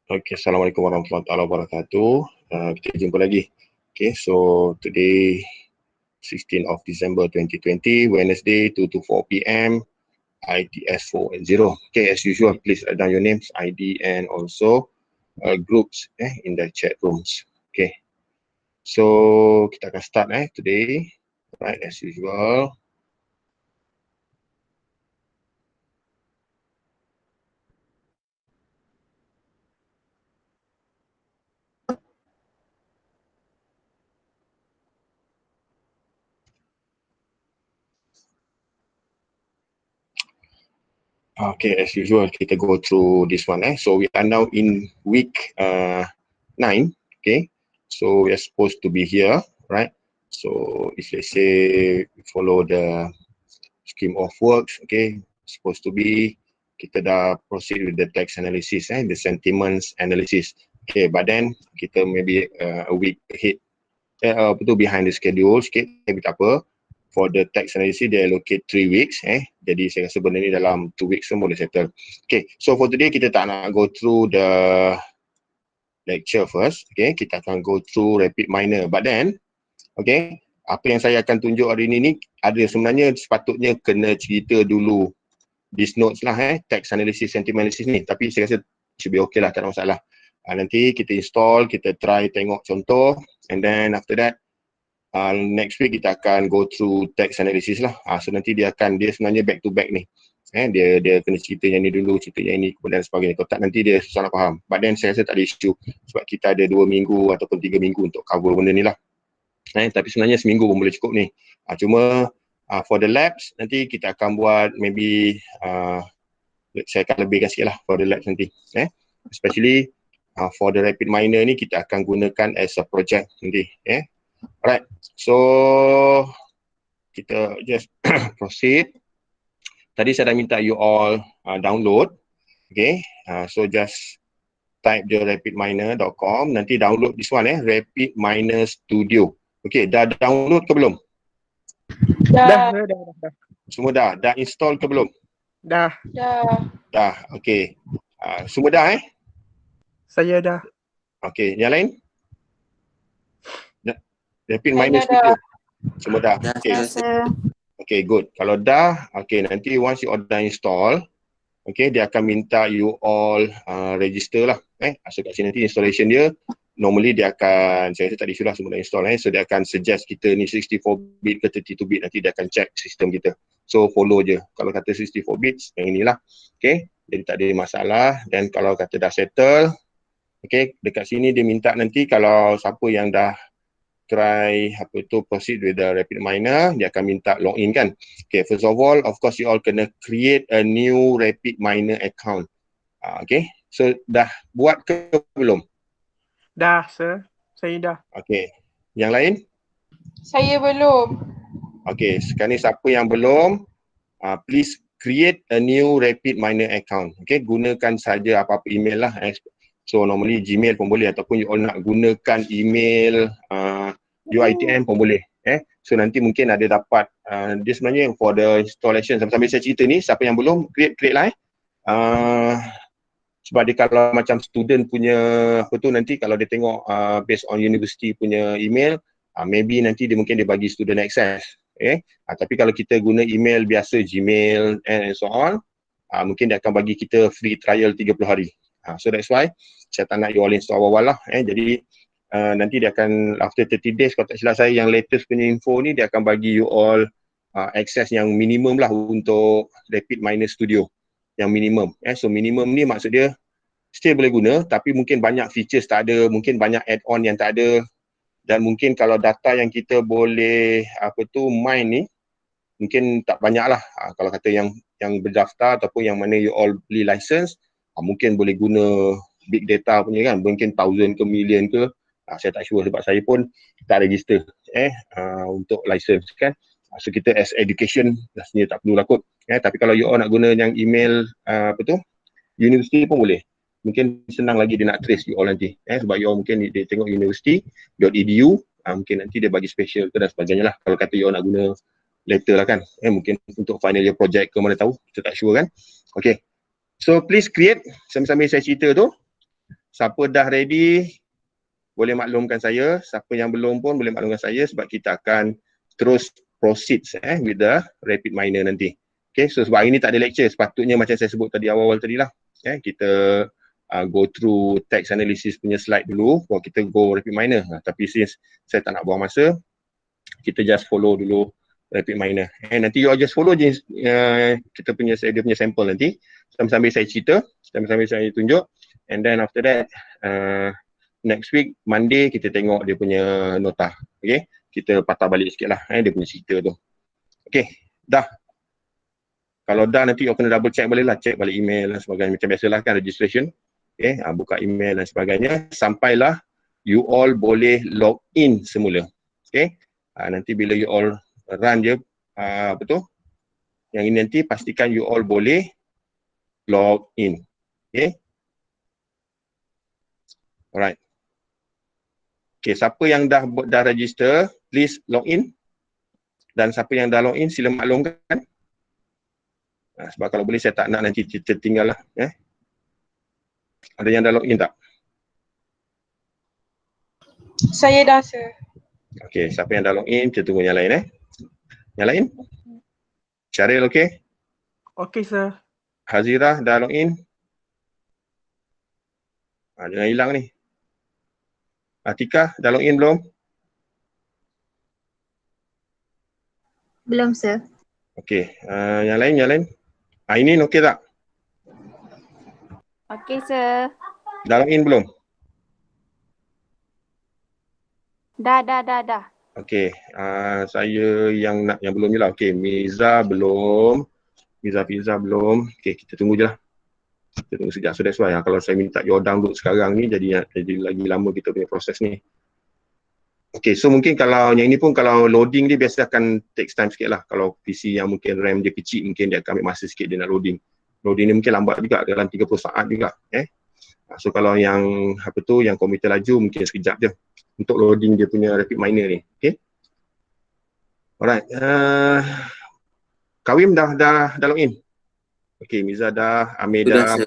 Okay, Assalamualaikum warahmatullahi wabarakatuh. Kita jumpa lagi. Okay, so today 16th of December 2020, Wednesday 2 to 4 p.m. ITS 480. Okay, as usual, please write down your names, ID, and also groups in the chat rooms. Okay, so kita akan start today, right, as usual. Okay, as usual, kita go through this one. So we are now in week 9. Okay, so we are supposed to be here, right? So if let's say we follow the scheme of works, okay, supposed to be kita dah proceed with the text analysis, the sentiments analysis. Okay, but then kita maybe a week ahead, behind the schedule sikit, tapi tak apa. For the text analysis, they allocate 3 weeks. Jadi saya rasa benda ni dalam 2 weeks semua boleh settle. Okay, so for today kita tak nak go through the lecture first. Okay, kita akan go through rapid minor. But then, okay, apa yang saya akan tunjuk hari ni ada sebenarnya sepatutnya kena cerita dulu these notes lah, text analysis, sentiment analysis ni. Tapi saya rasa should be okay lah, tak ada masalah. Nanti kita install, kita try tengok contoh, and then after that, next week kita akan go through text analysis lah. So nanti dia sebenarnya back to back ni. Dia kena cerita yang ni dulu, cerita yang ni, kemudian sebagainya. Kalau tak nanti dia susah nak faham. But then saya rasa tak ada isu sebab kita ada 2 minggu ataupun 3 minggu untuk cover benda ni lah. Tapi sebenarnya seminggu pun boleh cukup ni. Cuma for the labs nanti kita akan buat maybe saya akan lebihkan sikit lah for the labs nanti. Especially for the rapid minor ni kita akan gunakan as a project nanti. Alright, so kita just proceed. Tadi saya dah minta you all download. Okay, so just type the rapidminor.com. Nanti download this one, Rapid Minor Studio. Okay, dah download ke belum? Dah. Semua dah? Dah install ke belum? Dah. Dah, okay. Semua dah Saya dah. Okay, yang lain? Rapid Minor Studio. Semua dah? Okay. Okay, good. Kalau dah, okay, nanti once you all dah install, okay, dia akan minta you all register lah. So kat sini nanti installation dia, normally dia akan, saya rasa tak disuruh lah semua dah install. So dia akan suggest kita ni 64-bit ke 32-bit, nanti dia akan check sistem kita. So follow je. Kalau kata 64 bits, yang inilah. Okay, jadi tak ada masalah. Dan kalau kata dah settle, okay, dekat sini dia minta nanti kalau siapa yang dah try proceed with the rapid minor, dia akan minta login kan. Okay, first of all, of course you all kena create a new rapid minor account. Okay, so dah buat ke belum? Dah, sir. Saya dah. Okay, yang lain? Saya belum. Okay, sekarang ni siapa yang belum, please create a new rapid minor account. Okay, gunakan saja apa-apa email lah. So normally Gmail pun boleh, ataupun you all nak gunakan email UiTM pun boleh. So nanti mungkin ada dapat, dia sebenarnya for the installation, sambil saya cerita ni, siapa yang belum, create lah sebab dia kalau macam student punya nanti kalau dia tengok based on university punya email, maybe nanti dia mungkin dia bagi student access. Tapi kalau kita guna email biasa, Gmail and so on, mungkin dia akan bagi kita free trial 30 hari. So that's why saya tak nak you all install awal-awal lah. Jadi nanti dia akan after 30 days, kalau tak silap saya yang latest punya info ni, dia akan bagi you all access yang minimum lah untuk Rapid Minor Studio, yang minimum. So minimum ni maksud dia still boleh guna, tapi mungkin banyak features tak ada, mungkin banyak add-on yang tak ada, dan mungkin kalau data yang kita boleh mine ni mungkin tak banyak lah. Kalau kata yang berdaftar ataupun yang mana you all beli license, mungkin boleh guna big data punya kan, mungkin 1,000 ke million ke, saya tak sure sebab saya pun tak register untuk license kan. So kita as education rasanya tak perlu lah kot. Tapi kalau you all nak guna yang email university pun boleh. Mungkin senang lagi dia nak trace you all nanti. Sebab you all mungkin dia tengok university.edu, mungkin nanti dia bagi special ke dan sebagainya lah. Kalau kata you all nak guna later lah kan. Mungkin untuk final year project ke mana tahu, kita tak sure kan. Okay. So please create, sambil-sambil saya cerita tu, siapa dah ready, boleh maklumkan saya. Siapa yang belum pun boleh maklumkan saya sebab kita akan terus proceed with the rapid minor nanti. Okay, so sebab hari ni tak ada lecture. Sepatutnya macam saya sebut tadi awal-awal tadi lah. Kita go through text analysis punya slide dulu baru kita go rapid minor. Tapi since saya tak nak buang masa, kita just follow dulu rapid minor. Nanti you all just follow je kita punya dia punya sampel nanti. Sambil-sambil saya cerita, sambil-sambil saya tunjuk. And then after that, next week, Monday, kita tengok dia punya nota. Okay? Kita patah balik sikit lah dia punya cerita tu. Okay, dah. Kalau dah nanti you kena double check boleh lah. Check balik email dan sebagainya. Macam biasalah kan registration. Okay, buka email dan sebagainya. Sampailah you all boleh log in semula. Okay. Nanti bila you all run je, apa tu? Yang ini nanti pastikan you all boleh log in. Okay. Alright. Okay, siapa yang dah register, please log in. Dan siapa yang dah log in, sila maklumkan. Sebab kalau boleh saya tak nak nanti tertinggal lah. Ada yang dah log in tak? Saya dah, sir. Okay, siapa yang dah log in, kita tunggu yang lain Yang lain? Syaril okay? Okay, sir. Hazirah dah log in? Jangan hilang ni. Atika dah log in belum? Belum, sir. Okay, yang lain? Ainin okey tak? Okey, sir. Dah log in belum? Dah. Okey, saya yang belum je lah. Okey, Miza belum. Fiza belum. Okey, kita tunggu je lah. Kita tunggu sekejap. So that's why kalau saya minta you download sekarang ni jadi lagi lama kita punya proses ni. Okay, so mungkin kalau yang ini pun kalau loading dia biasa akan take time sikit lah. Kalau PC yang mungkin RAM dia kecil, mungkin dia akan ambil masa sikit dia nak loading. Loading ni mungkin lambat juga, dalam 30 saat juga. So kalau yang yang komputer laju mungkin sekejap je untuk loading dia punya rapid minor ni. Okay. Alright. Kawim dah login? Okay, Miza dah, Amir dah.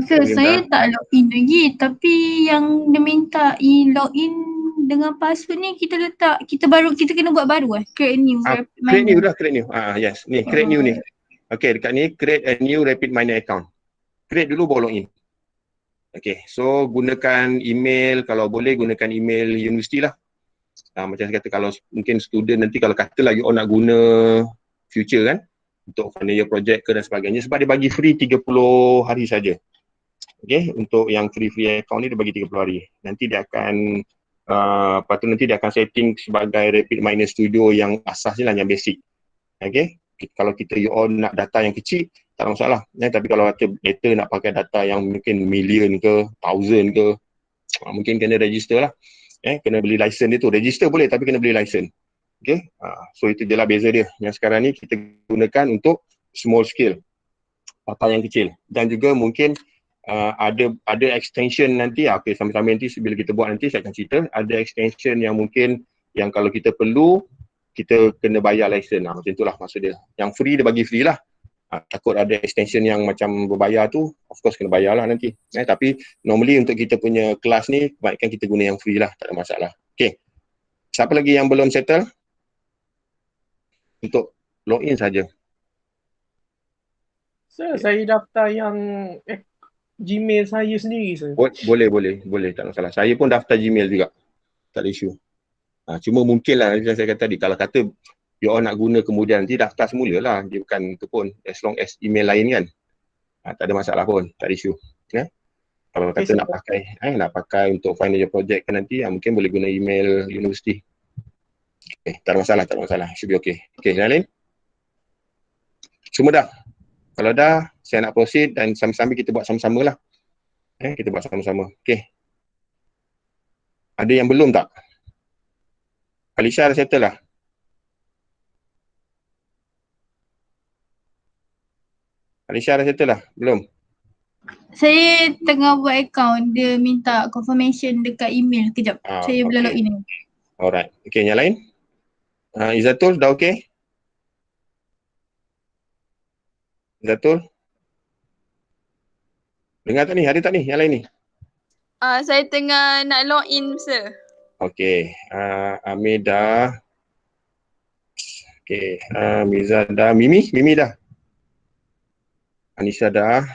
Sir, saya tak login lagi, tapi yang dia minta login dengan password ni kita kena buat baru create new create new dah, create new. Yes, ni create new ni. Okay, dekat ni create a new rapid minor account. Create dulu baru login. Okay, so gunakan email, kalau boleh gunakan email universiti lah. Macam saya kata kalau mungkin student nanti kalau katalah you all nak guna future kan untuk final year project ke dan sebagainya, sebab dia bagi free 30 hari saja. Okay, untuk yang free account ni dia bagi 30 hari. Nanti dia akan lepas tu nanti dia akan setting sebagai rapid minor studio yang asas je lah, yang basic. Okay, kalau kita you all nak data yang kecil tak ada masalah. Tapi kalau later nak pakai data yang mungkin million ke, thousand ke, mungkin kena register lah. Kena beli license dia tu. Register boleh tapi kena beli license. Okay, so itu je lah beza dia. Yang sekarang ni kita gunakan untuk small scale, data yang kecil. Dan juga mungkin ada extension nanti, okay, sama-sama nanti bila kita buat nanti saya akan cerita, ada extension yang mungkin yang kalau kita perlu kita kena bayar license macam itulah maksud dia. Yang free dia bagi free lah. Takut ada extension yang macam berbayar tu, of course kena bayar lah nanti. Tapi normally untuk kita punya kelas ni kebanyakan kita guna yang free lah, tak ada masalah. Okay, siapa lagi yang belum settle? Untuk login saja. Sir, saya daftar yang Gmail saya sendiri, sir. Boleh, tak ada masalah. Saya pun daftar Gmail juga. Tak ada isu. Cuma mungkin lah, macam saya kata tadi, kalau kata you all nak guna kemudian nanti daftar semula lah. Dia bukan tu pun, as long as email lain kan. Tak ada masalah pun, tak ada isu. Kalau kata nak pakai untuk final year project kan nanti, mungkin boleh guna email universiti. Okay, tak ada masalah. Should be okay. Okay, yang lain? Semua dah? Kalau dah, saya nak proceed dan sambil-sambil kita buat sama-sama lah. Kita buat sama-sama. Okay. Ada yang belum tak? Alisha dah settle lah? Alisha dah settle lah? Belum? Saya tengah buat account, dia minta confirmation dekat email. Kejap, saya belum login. Alright. Okay, yang lain? Izzatul dah okay? Izzatul? Dengar tak ni? Ada tak ni yang lain ni? Saya tengah nak login, sir. Okey, Amir dah. Okey, Miza dah. Mimi dah. Anissa dah.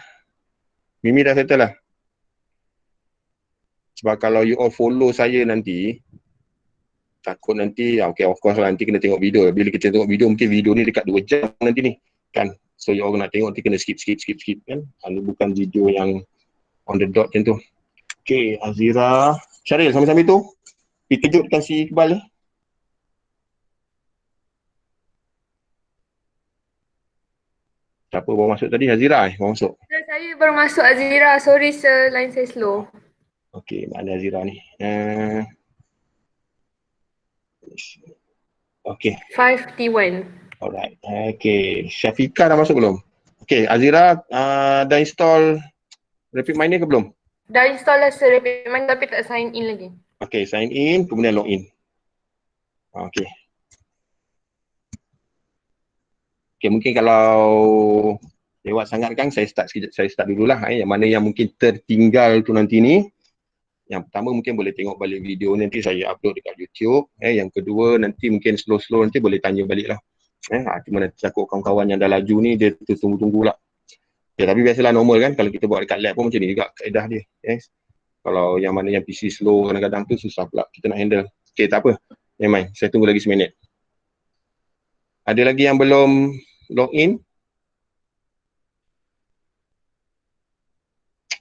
Mimi dah settle lah. Sebab kalau you all follow saya nanti, takut nanti, okay, of course lah, nanti kena tengok video. Bila kita tengok video, mungkin video ni dekat 2 jam nanti ni, kan? So you all nak tengok nanti kena skip kan? Ini bukan video yang on the dot macam tu. Okay, Azira. Syaril, sambil-sambil tu, pergi kejutkan si Iqbal ni. Siapa baru masuk tadi? Azira baru masuk. Sir, saya baru masuk Azira. Sorry sir, line saya slow. Okay, mana Azira ni? Okay. 5T1. Alright. Okay. Syafiqah dah masuk belum? Okay, Azira dah install RapidMiner ke belum? Dah install lah sir RapidMiner tapi tak sign in lagi. Okay, sign in, kemudian login. Okay. Okay, mungkin kalau lewat sangat kan, saya start dululah. Yang mana yang mungkin tertinggal tu nanti ni. Yang pertama mungkin boleh tengok balik video nanti saya upload dekat YouTube. Yang kedua nanti mungkin slow-slow nanti boleh tanya balik lah. Cuma nanti takut kawan-kawan yang dah laju ni dia tunggu-tunggu lah. Tapi biasalah normal kan, kalau kita buat dekat lab pun macam ni juga kaedah dia. Kalau yang mana yang PC slow kadang-kadang tu susah pula kita nak handle. Okay, tak apa. Memang saya tunggu lagi seminit. Ada lagi yang belum login?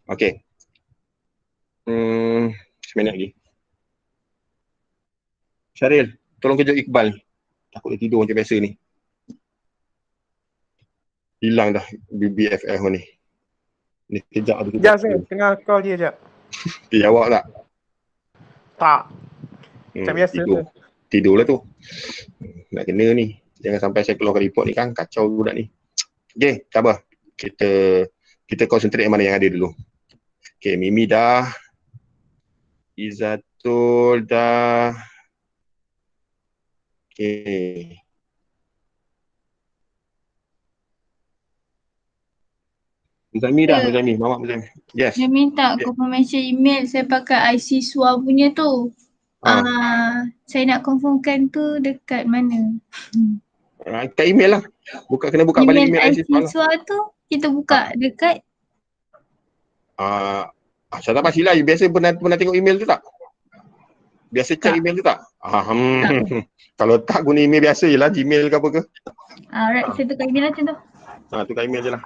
Okay. Seminit lagi. Syaril, tolong kejut Iqbal. Takut dia tidur macam biasa ni. Hilang dah BFF ni. Ni kejap tu. Sekejap sir, tengah call dia sekejap. Dia jawab tak? Tak. Macam biasa tidur. tu. Tidur lah tu. Nak kena ni. Jangan sampai saya keluarkan report ni kan. Kacau budak ni. Okay, tak apa. Kita concentrate mana yang ada dulu. Okay, Mimi dah. Izatul dah. Okay. Muzami dah, Muzami. Mamak Muzami. Yes. Dia minta confirmation email saya pakai IC SWA punya tu. Saya nak confirmkan tu dekat mana? Kat email lah. Kena buka balik email IC SWA tu kita buka dekat saya tak pastilah. You biasa pernah tengok email tu tak? Biasa check email tu tak? Kalau tak guna email biasa je lah, Gmail ke apa ke? Alright, saya tukar email macam tu. Tukar email je lah.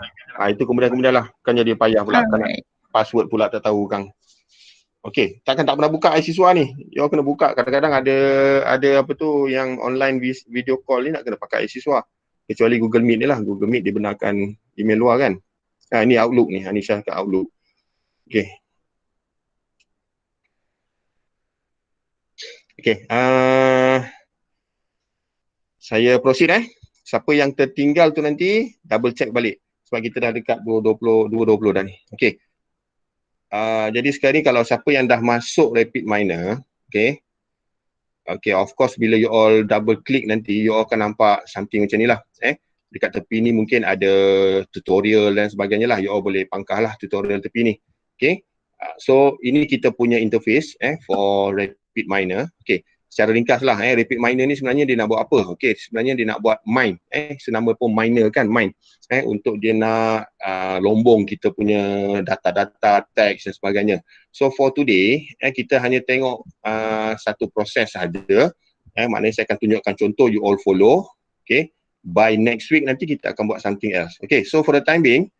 Itu kemudian lah. Kan jadi payah pula. Kan password pula tak tahu kan. Okay, takkan tak pernah buka IC SWA ni. You kena buka. Kadang-kadang ada apa tu yang online video call ni nak kena pakai IC SWA. Kecuali Google Meet ni lah. Google Meet dia benarkan email luar kan. Ini Outlook ni. Anisha kat Outlook. Okay. Okay. Saya proceed Siapa yang tertinggal tu nanti double check balik. Sebab kita dah dekat 2.20 dah ni. Okay. Jadi sekarang ni kalau siapa yang dah masuk RapidMiner, okay. Okay, of course bila you all double click nanti, you all akan nampak something macam ni lah. Dekat tepi ni mungkin ada tutorial dan sebagainya lah. You all boleh pangkah lah tutorial tepi ni. Okay. So ini kita punya interface for RapidMiner. Okay. Secara ringkas lah, RapidMiner ni sebenarnya dia nak buat apa? Okay, sebenarnya dia nak buat mine. Senama pun miner kan, mine. Untuk dia nak lombong kita punya data-data, teks dan sebagainya. So for today, kita hanya tengok satu proses saja. Maknanya saya akan tunjukkan contoh, you all follow. Okay, by next week nanti kita akan buat something else. Okay, so for the time being,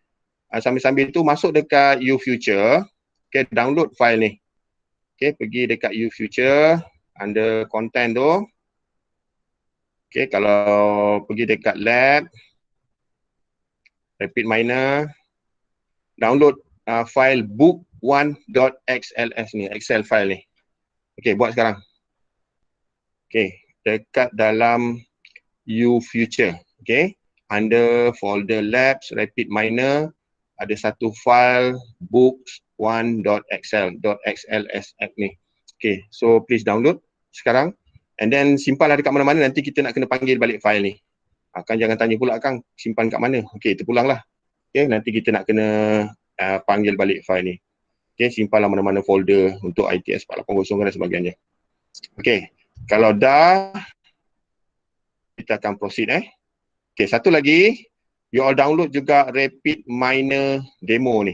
sambil-sambil tu masuk dekat uFuture. Okay, download file ni. Okay, pergi dekat uFuture. Under content tu. Okay, kalau pergi dekat lab, RapidMiner, download file book1.xls ni, Excel file ni. Okay, buat sekarang. Okay, dekat dalam uFuture. Okay, under folder labs, RapidMiner, ada satu file books1.xls ni. Okay, so please download sekarang and then simpan lah dekat mana-mana, nanti kita nak kena panggil balik file ni. Jangan tanya pula Kang simpan kat mana. Okay, terpulang lah. Okay, nanti kita nak kena panggil balik file ni. Okay, simpanlah mana-mana folder untuk ITS 480 dan sebagainya. Okay, kalau dah, kita akan proceed Okay, satu lagi, you all download juga RapidMiner demo ni.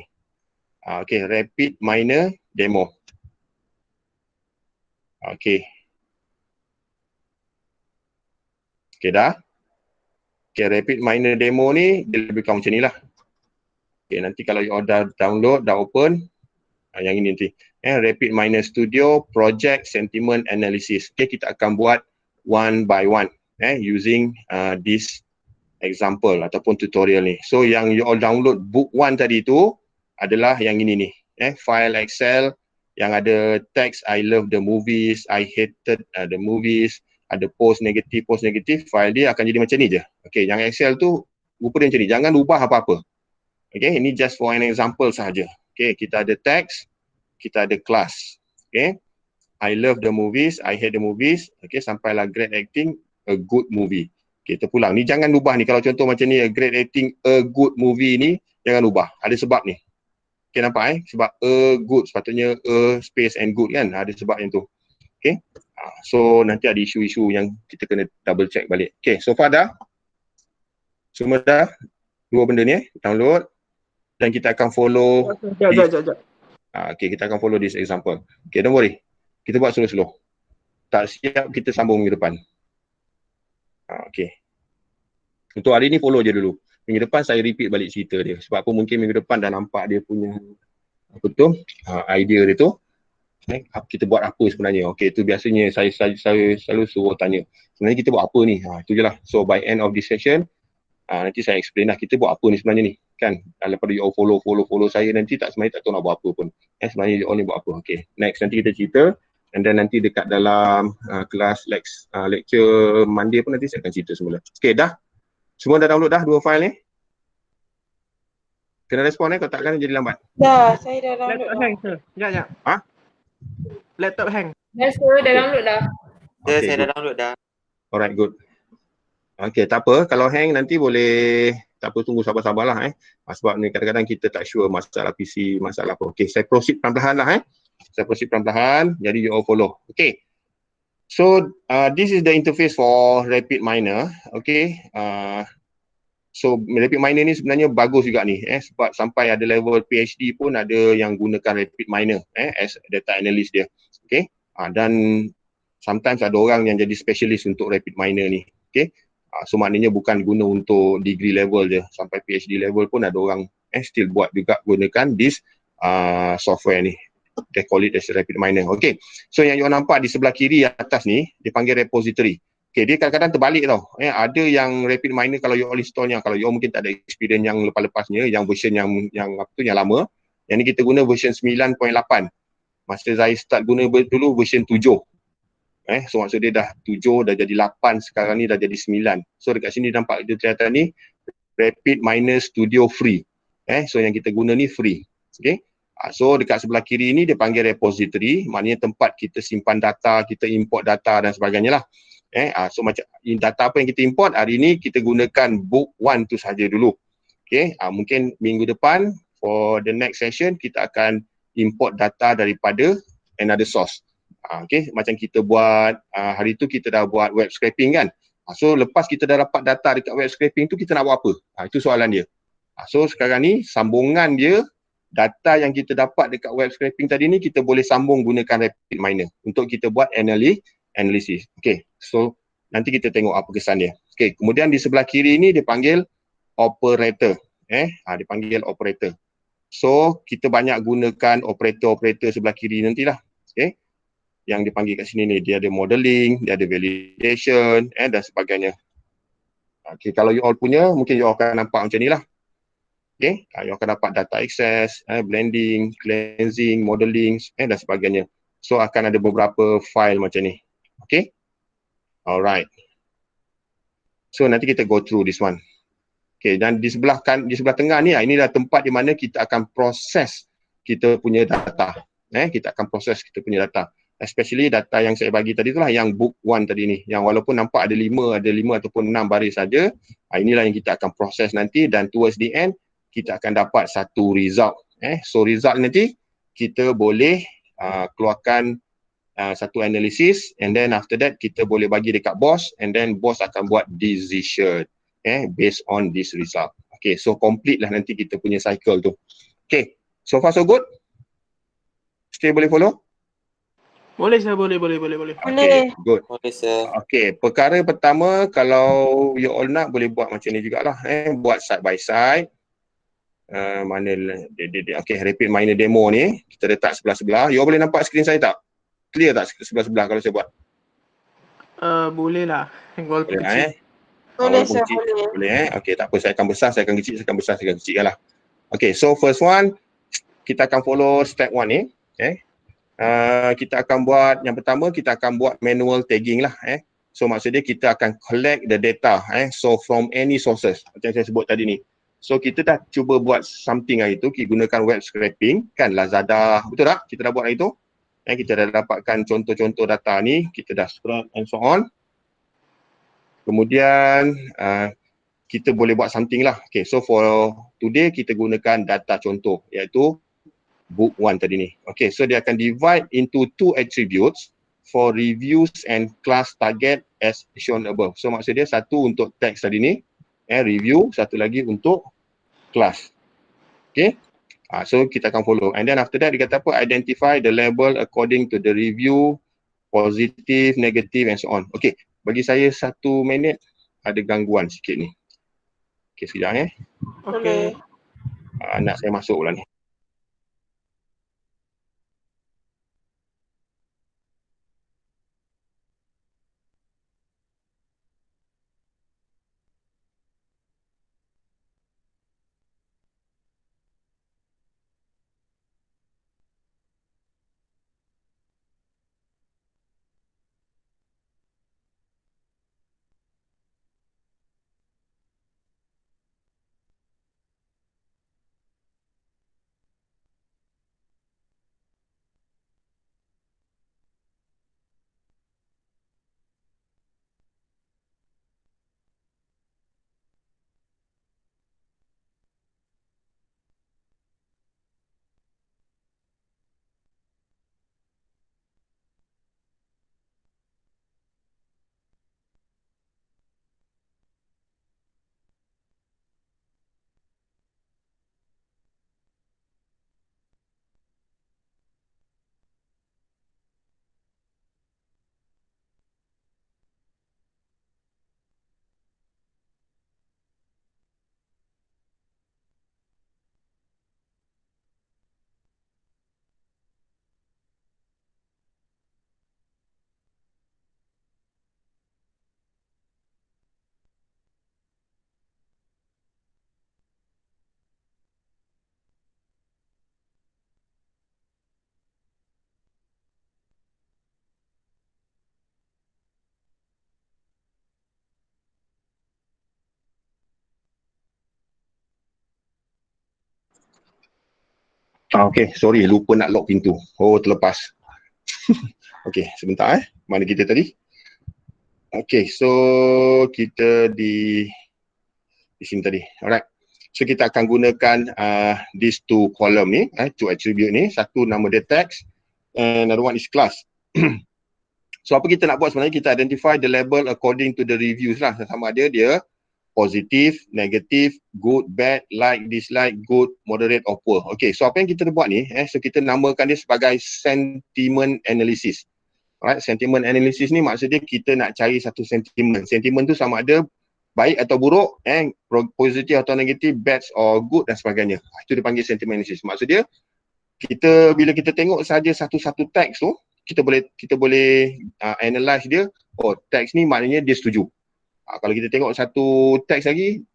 Okay, RapidMiner demo. Okay. Okay dah. Okay, RapidMiner demo ni dia lebih kurang macam ni lah. Okay, nanti kalau you all dah download, dah open, yang ini nanti. RapidMiner Studio Project Sentiment Analysis. Okay, kita akan buat one by one using this example ataupun tutorial ni. So yang you all download book 1 tadi tu adalah yang ini ni. File Excel yang ada teks I love the movies, I hated the movies, ada post negatif, file dia akan jadi macam ni je. Okay, yang Excel tu rupa dia macam ni, jangan ubah apa-apa. Okay, ini just for an example sahaja. Okay, kita ada teks, kita ada class. Okay, I love the movies, I hate the movies. Okay, sampailah great acting, a good movie. Okay, terpulang. Ni jangan ubah ni. Kalau contoh macam ni, a great acting, a good movie ni, jangan ubah. Ada sebab ni. Okay, nampak sebab a good, sepatutnya a space and good kan. Ada sebab yang tu. Okay. So, nanti ada isu-isu yang kita kena double check balik. Okay, so far dah. Semua dah. Dua benda ni download. Dan kita akan follow. Sekejap. Okay, kita akan follow this example. Okay, don't worry. Kita buat slow-slow. Tak siap, kita sambung minggu depan. Okay. Untuk hari ni follow je dulu. Minggu depan saya repeat balik cerita dia. Sebab apa mungkin minggu depan dah nampak dia punya apa tu, idea dia tu. Kita buat apa sebenarnya? Okay, tu biasanya saya selalu suruh tanya. Sebenarnya kita buat apa ni? Itu je lah. So by end of this session, nanti saya explain lah kita buat apa ni sebenarnya ni. Kan? Daripada you all follow saya nanti sebenarnya tak tahu nak buat apa pun. Sebenarnya you all ni buat apa. Okay, next nanti kita cerita. And then nanti dekat dalam kelas lecture Monday pun nanti saya akan cerita semula. Okay, dah? Semua dah download dah 2 file ni? Kena respon kalau takkan jadi lambat. Dah, saya dah download. Laptop hang, sir. Sekejap. Laptop hang. Dah sir, dah download dah. Okay, Saya good. dah download dah. Alright, good. Okay, tak apa. Kalau hang nanti boleh, tak apa, tunggu sabar-sabarlah sebab ni kadang-kadang kita tak sure masalah PC, masalah apa. Okay, saya proceed perlahan-lahan lah Saya proceed perlahan-lahan, jadi you all follow. Okay. So, this is the interface for RapidMiner. Okay. So, RapidMiner ni sebenarnya bagus juga ni. Sebab sampai ada level PhD pun ada yang gunakan RapidMiner as data analyst dia. Okay. Dan sometimes ada orang yang jadi specialist untuk RapidMiner ni. Okay. So, maknanya bukan guna untuk degree level je. Sampai PhD level pun ada orang still buat juga gunakan this software ni. They call it as RapidMiner. Okay. So yang you nampak di sebelah kiri atas ni, dipanggil repository. Okay, dia kadang-kadang terbalik tau. Ada yang RapidMiner kalau you all installnya, kalau you all mungkin tak ada experience yang lepas-lepasnya, yang version yang apa tu, yang lama. Yang ni kita guna version 9.8. Masa saya start guna dulu version 7. So maksud dia dah 7, dah jadi 8, sekarang ni dah jadi 9. So dekat sini nampak dia kelihatan ni, RapidMiner Studio Free. So yang kita guna ni free. Okay. So dekat sebelah kiri ni dia panggil repository, maknanya tempat kita simpan data, kita import data dan sebagainya lah. So macam data apa yang kita import, hari ni kita gunakan book 1 tu saja dulu. Okay, mungkin minggu depan for the next session kita akan import data daripada another source. Okay, macam kita buat hari tu kita dah buat web scraping kan. So lepas kita dah dapat data dekat web scraping tu, kita nak buat apa? Itu soalan dia. So sekarang ni sambungan dia, data yang kita dapat dekat web scraping tadi ni kita boleh sambung gunakan RapidMiner untuk kita buat analisis. Okay, so nanti kita tengok apa kesan dia. Okay, kemudian di sebelah kiri ni dia panggil operator. Dia panggil operator. So kita banyak gunakan operator-operator sebelah kiri nantilah. Okay, yang dipanggil kat sini ni dia ada modeling, dia ada validation dan sebagainya. Okay, kalau you all punya mungkin you all akan nampak macam ni lah. Okay, you akan dapat data access, blending, cleansing, modeling dan sebagainya. So akan ada beberapa file macam ni. Okay, alright. So nanti kita go through this one. Okay, dan di sebelah tengah ni, ini adalah tempat di mana kita akan proses kita punya data. Kita akan proses kita punya data. Especially data yang saya bagi tadi itulah yang book 1 tadi ni. Yang walaupun nampak ada 5 ataupun 6 baris saja. Inilah yang kita akan proses nanti dan towards the end kita akan dapat satu result. So result nanti kita boleh keluarkan satu analisis, and then after that kita boleh bagi dekat boss, and then boss akan buat decision based on this result. Okay, so complete lah nanti kita punya cycle tu. Okay, so far so good? Still boleh follow? Boleh sir, boleh. Okay, good. Boleh sir. Okay, perkara pertama, kalau you all nak boleh buat macam ni jugalah. Buat side by side. Okay, repeat minor demo ni. Kita letak sebelah-sebelah. You all boleh nampak skrin saya tak? Clear tak sebelah-sebelah kalau saya buat? Boleh lah. Walaupun Boleh kecil. Boleh walaupun sir, kecil. boleh. Boleh Okay, tak apa. Saya akan besar, saya akan kecil, saya akan besar, saya akan kecil lah. Okay, so first one, kita akan follow step 1 ni. Kita akan buat, yang pertama kita akan buat manual tagging lah. So maksudnya kita akan collect the data. So from any sources, macam saya sebut tadi ni. So kita dah cuba buat something hari tu, kita gunakan web scraping, kan Lazada, betul tak? Kita dah buat hari tu. Kita dah dapatkan contoh-contoh data ni, kita dah scrap and so on. Kemudian kita boleh buat something lah. Okay, so for today kita gunakan data contoh, iaitu book 1 tadi ni. Okay, so dia akan divide into 2 attributes for reviews and class target as shown above. So maksud dia satu untuk text tadi ni, review, satu lagi untuk class. Okay, so kita akan follow. And then after that dia kata apa? Identify the label according to the review, positive, negative and so on. Okay, bagi saya 1 minit, ada gangguan sikit ni. Okay, sekejap Okay. Anak saya masuk pula ni. Okay, sorry, lupa nak lock pintu. Oh, terlepas. Okay, sebentar Mana kita tadi? Okay, so kita di sini tadi. Alright. So kita akan gunakan these 2 column ni, 2 attribute ni. Satu nama dia text, and another one is class. So apa kita nak buat sebenarnya, kita identify the label according to the reviews lah. Sama ada dia positif, negatif, good, bad, like, dislike, good, moderate or poor. Okay, so apa yang kita buat ni, so kita namakan dia sebagai sentiment analysis. Alright, sentiment analysis ni maksudnya kita nak cari satu sentiment. Sentiment tu sama ada baik atau buruk, positif atau negatif, bad or good dan sebagainya. Itu dipanggil sentiment analysis. Maksud dia, bila kita tengok saja satu-satu teks tu, kita boleh analyze dia. Oh, teks ni maknanya dia setuju. Kalau kita tengok satu teks lagi,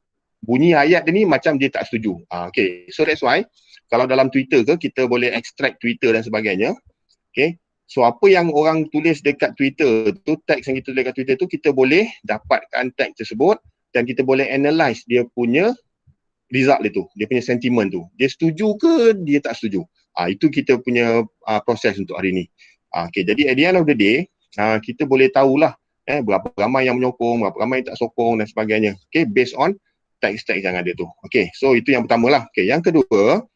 bunyi ayat dia ni macam dia tak setuju. Okay, so that's why kalau dalam Twitter ke, kita boleh extract Twitter dan sebagainya. Okay, so apa yang orang tulis dekat Twitter tu, teks yang kita tulis dekat Twitter tu, kita boleh dapatkan teks tersebut dan kita boleh analyze dia punya result dia tu, dia punya sentiment tu. Dia setuju ke dia tak setuju. Itu kita punya proses untuk hari ni. Okay, jadi at the end of the day, kita boleh tahulah berapa ramai yang menyokong, berapa ramai yang tak sokong dan sebagainya. Okay, based on teks-teks yang ada tu. Okay, so itu yang pertama lah. Okay, yang kedua,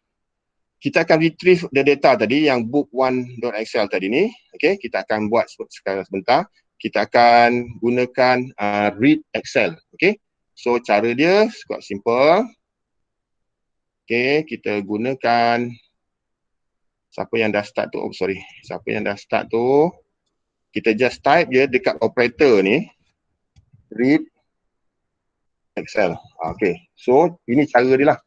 kita akan retrieve the data tadi yang book1.excel tadi ni. Okay, kita akan buat sekarang sebentar. Kita akan gunakan read Excel. Okay, so cara dia quite simple. Okay, kita gunakan, siapa yang dah start tu, siapa yang dah start tu, kita just type je dekat operator ni, read Excel. Okay, so ini cara dia lah.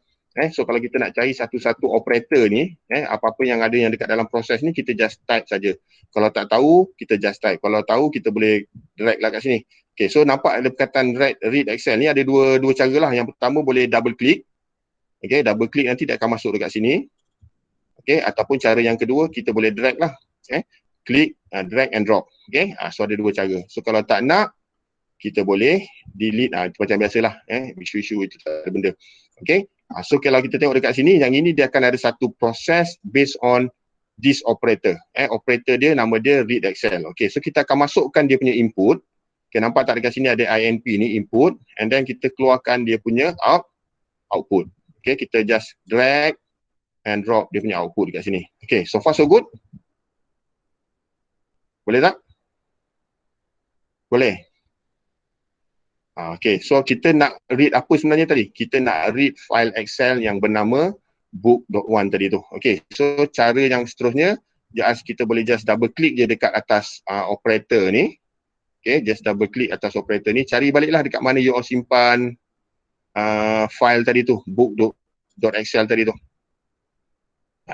So kalau kita nak cari satu-satu operator ni, apa-apa yang ada yang dekat dalam proses ni, kita just type saja. Kalau tak tahu, kita just type. Kalau tahu, kita boleh drag lah kat sini. Okay, so nampak ada perkataan read Excel ni ada dua cara lah. Yang pertama boleh double click. Okay, double click nanti dia akan masuk dekat sini. Okay, ataupun cara yang kedua, kita boleh drag lah. Klik, drag and drop. Okay, so ada dua cara. So kalau tak nak, kita boleh delete, macam biasalah, isu-isu itu tak ada benda. Okay, so kalau kita tengok dekat sini, yang ini dia akan ada satu proses based on this operator. Operator dia, nama dia read Excel. Okay, so kita akan masukkan dia punya input. Okay, nampak tak dekat sini ada INP ni, input, and then kita keluarkan dia punya output. Okay, kita just drag and drop dia punya output dekat sini. Okay, so far so good? Boleh tak? Boleh? Okay, so kita nak read apa sebenarnya tadi? Kita nak read file Excel yang bernama book.1 tadi tu. Okay, so cara yang seterusnya, kita boleh just double click je dekat atas operator ni. Okay, just double click atas operator ni. Cari baliklah dekat mana you all simpan file tadi tu, book.excel tadi tu.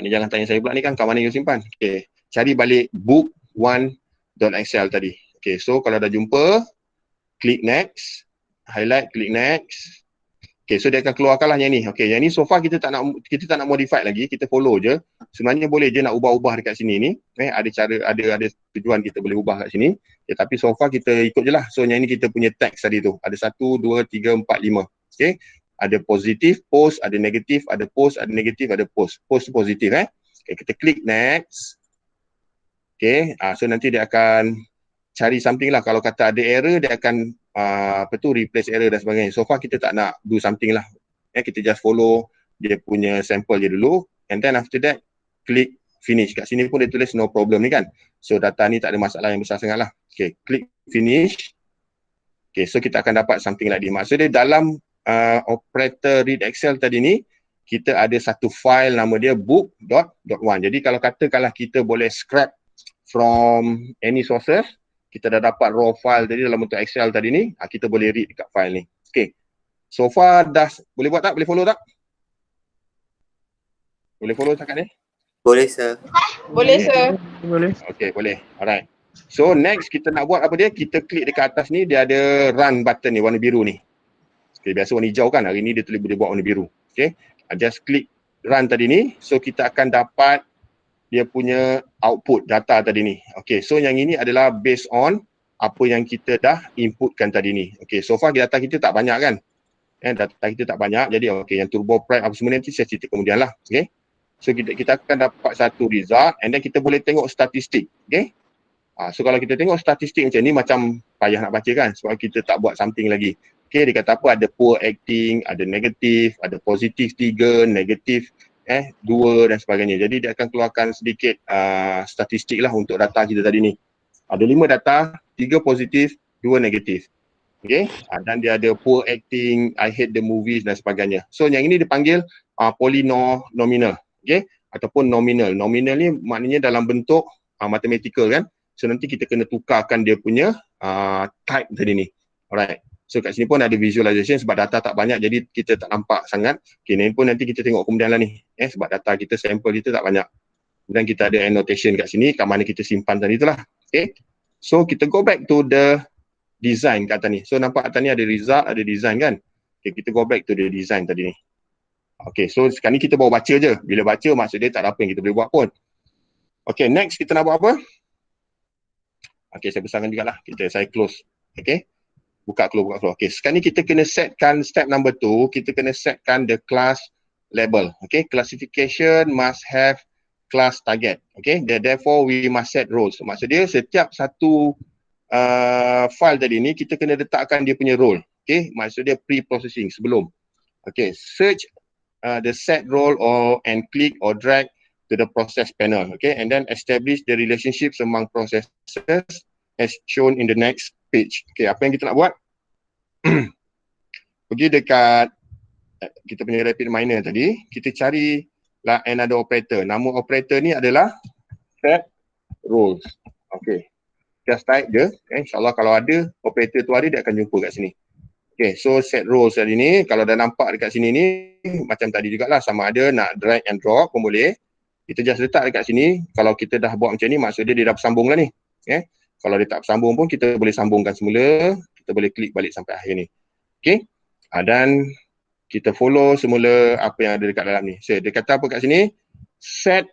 Ni jangan tanya saya pula ni kan, kat mana you simpan. Okay, cari balik book1.excel tadi. Okay, so kalau dah jumpa, klik next. Highlight, klik next. Okay, so dia akan keluarkanlah yang ni. Okay, yang ni so far kita tak nak modify lagi, kita follow je. Sebenarnya boleh je nak ubah-ubah dekat sini ni. Ada cara, ada tujuan kita boleh ubah kat sini. Tapi so far kita ikut je lah. So yang ni kita punya teks tadi tu. Ada 1, 2, 3, 4, 5. Okay, ada positif, post, ada negatif, ada post, ada negatif, ada post. Post tu positif Okay, kita klik next. Okay, so nanti dia akan cari something lah. Kalau kata ada error, dia akan replace error dan sebagainya. So far kita tak nak do something lah. Kita just follow dia punya sample je dulu, and then after that klik finish. Kat sini pun dia tulis no problem ni kan. So data ni tak ada masalah yang besar sangat lah. Okay, klik finish. Okay, so kita akan dapat something like this. Maksudnya dalam operator read Excel tadi ni, kita ada satu file nama dia book.1. Jadi kalau katakanlah kita boleh scrap from any sources, kita dah dapat raw file tadi dalam bentuk Excel tadi ni, kita boleh read dekat file ni. Okay, so far dah boleh buat tak? Boleh follow tak? Boleh follow cakap ni? Boleh, sir. Boleh, sir. Boleh. Okay, boleh. Alright. So next kita nak buat apa dia? Kita klik dekat atas ni, dia ada run button ni, warna biru ni. Okay, biasa warna hijau kan, hari ni dia tulis boleh buat warna biru. Okay, just klik run tadi ni, so kita akan dapat dia punya output data tadi ni. Okay, so yang ini adalah based on apa yang kita dah inputkan tadi ni. Okay, so far data kita tak banyak kan? Data kita tak banyak, jadi okay, yang turbo prep apa semua nanti saya cerita kemudian lah. Okay, so kita akan dapat satu result, and then kita boleh tengok statistik. Okay, so kalau kita tengok statistik macam ni, macam payah nak baca kan, sebab kita tak buat something lagi. Okay, dia kata apa, ada poor acting, ada negatif, ada positif 3, negatif 2 dan sebagainya. Jadi dia akan keluarkan sedikit statistik lah untuk data kita tadi ni. Ada 5 data, 3 positif, 2 negatif. Okay, dan dia ada poor acting, I hate the movies dan sebagainya. So yang ini dipanggil polynomial. Okay, ataupun nominal. Nominal ni maknanya dalam bentuk mathematical kan. So nanti kita kena tukarkan dia punya type tadi ni. Alright. So kat sini pun ada visualization sebab data tak banyak, jadi kita tak nampak sangat. Okay, ni pun nanti kita tengok kemudian lah ni. Sebab data kita, sampel kita tak banyak. Kemudian kita ada annotation kat sini, kat mana kita simpan tadi itulah. Okay, so kita go back to the design kat atas ni. So nampak atas ni ada result, ada design kan. Okay, kita go back to the design tadi ni. Okay, so sekarang ni kita baru baca je. Bila baca maksud dia tak ada apa yang kita boleh buat pun. Okay, next kita nak buat apa? Okay, saya besarkan jugalah. Saya close. Okay, buka keluar. Okay, sekarang ni kita kena setkan step number 2, kita kena setkan the class label. Okay, classification must have class target. Okay, therefore we must set roles. Maksud dia setiap satu file tadi ni kita kena letakkan dia punya role. Okay, maksud dia pre-processing sebelum. Okay, search the set role and click or drag to the process panel. Okay, and then establish the relationships among processes as shown in the next page. Okay, apa yang kita nak buat? Pergi dekat kita punya rapid miner tadi, kita cari lah another operator. Nama operator ni adalah set roles. Okay, just type je. InsyaAllah kalau ada operator tu ada, dia akan jumpa kat sini. Okay, so set roles tadi ni, kalau dah nampak dekat sini ni, macam tadi jugalah, sama ada nak drag and drop pun boleh. Kita just letak dekat sini. Kalau kita dah buat macam ni, maksudnya dia dah bersambung lah ni. Okay. Kalau dia tak bersambung pun, kita boleh sambungkan semula. Kita boleh klik balik sampai akhir ni. Okay. Dan kita follow semula apa yang ada dekat dalam ni. So, dia kata apa kat sini? Set